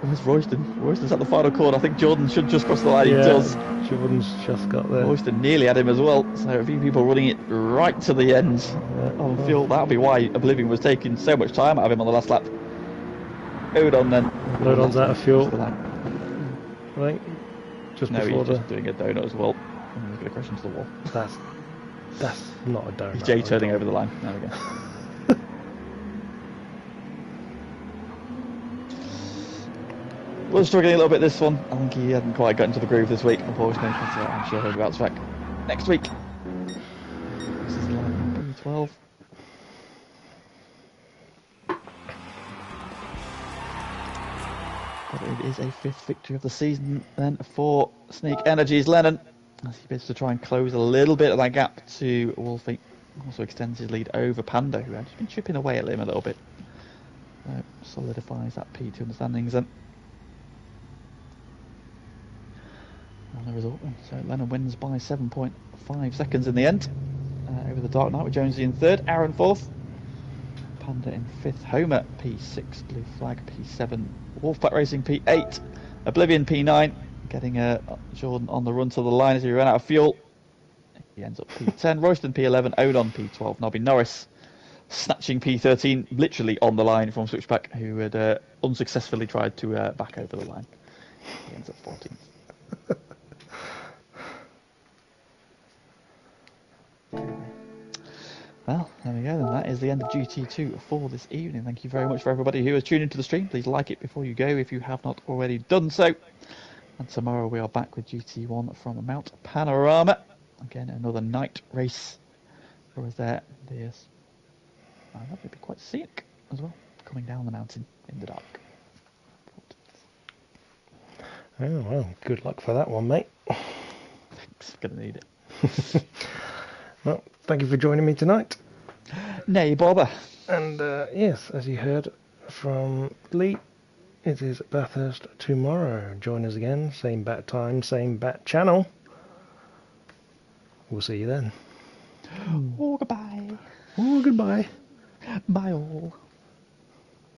Where's Royston? Royston's at the final corner. I think Jordan should just cross the line. He does. Jordan's just got there. Royston nearly had him as well. So a few people running it right to the end on fuel. That'll be why Oblivion was taking so much time out of him on the last lap. Odon then. Odon's out of fuel. I think just no, before he's just doing a donut as well. He's going to crash into the wall. That's not a donut. He's Jay turning over the line. There we go. Was struggling a little bit this one. I think he hadn't quite got into the groove this week, unfortunately. But I'm sure he'll bounce back next week. This is line number 12. But it is a 5th victory of the season then for Sneak Energies Lennon, as he bids to try and close a little bit of that gap to Wolfie. Also extends his lead over Panda, who had just been chipping away at him a little bit. Solidifies that P2 understandings then. And the result then. So Lennon wins by 7.5 seconds in the end. Over the Dark Knight with Jonesy in 3rd, Aaron 4th. Panda in 5th, Homer P6, Blue Flag P7, Wolfpack Racing P8, Oblivion P9, getting Jordan on the run to the line as he ran out of fuel. He ends up P10, Royston P11, Odon P12, Nobby Norris snatching P13 literally on the line from Switchback, who had unsuccessfully tried to back over the line. He ends up 14th. Well, there we go then. That is the end of GT2 for this evening. Thank you very much for everybody who has tuned into the stream. Please like it before you go if you have not already done so. And tomorrow we are back with GT1 from Mount Panorama. Again, another night race. Or is there? Yes. That would be quite scenic as well. Coming down the mountain in the dark. Oh, well, good luck for that one, mate. Thanks, gonna need it. Well, thank you for joining me tonight. Nay, bother. And yes, as you heard from Lee, it is Bathurst tomorrow. Join us again, same bat time, same bat channel. We'll see you then. Oh, goodbye. Oh, goodbye. Bye all.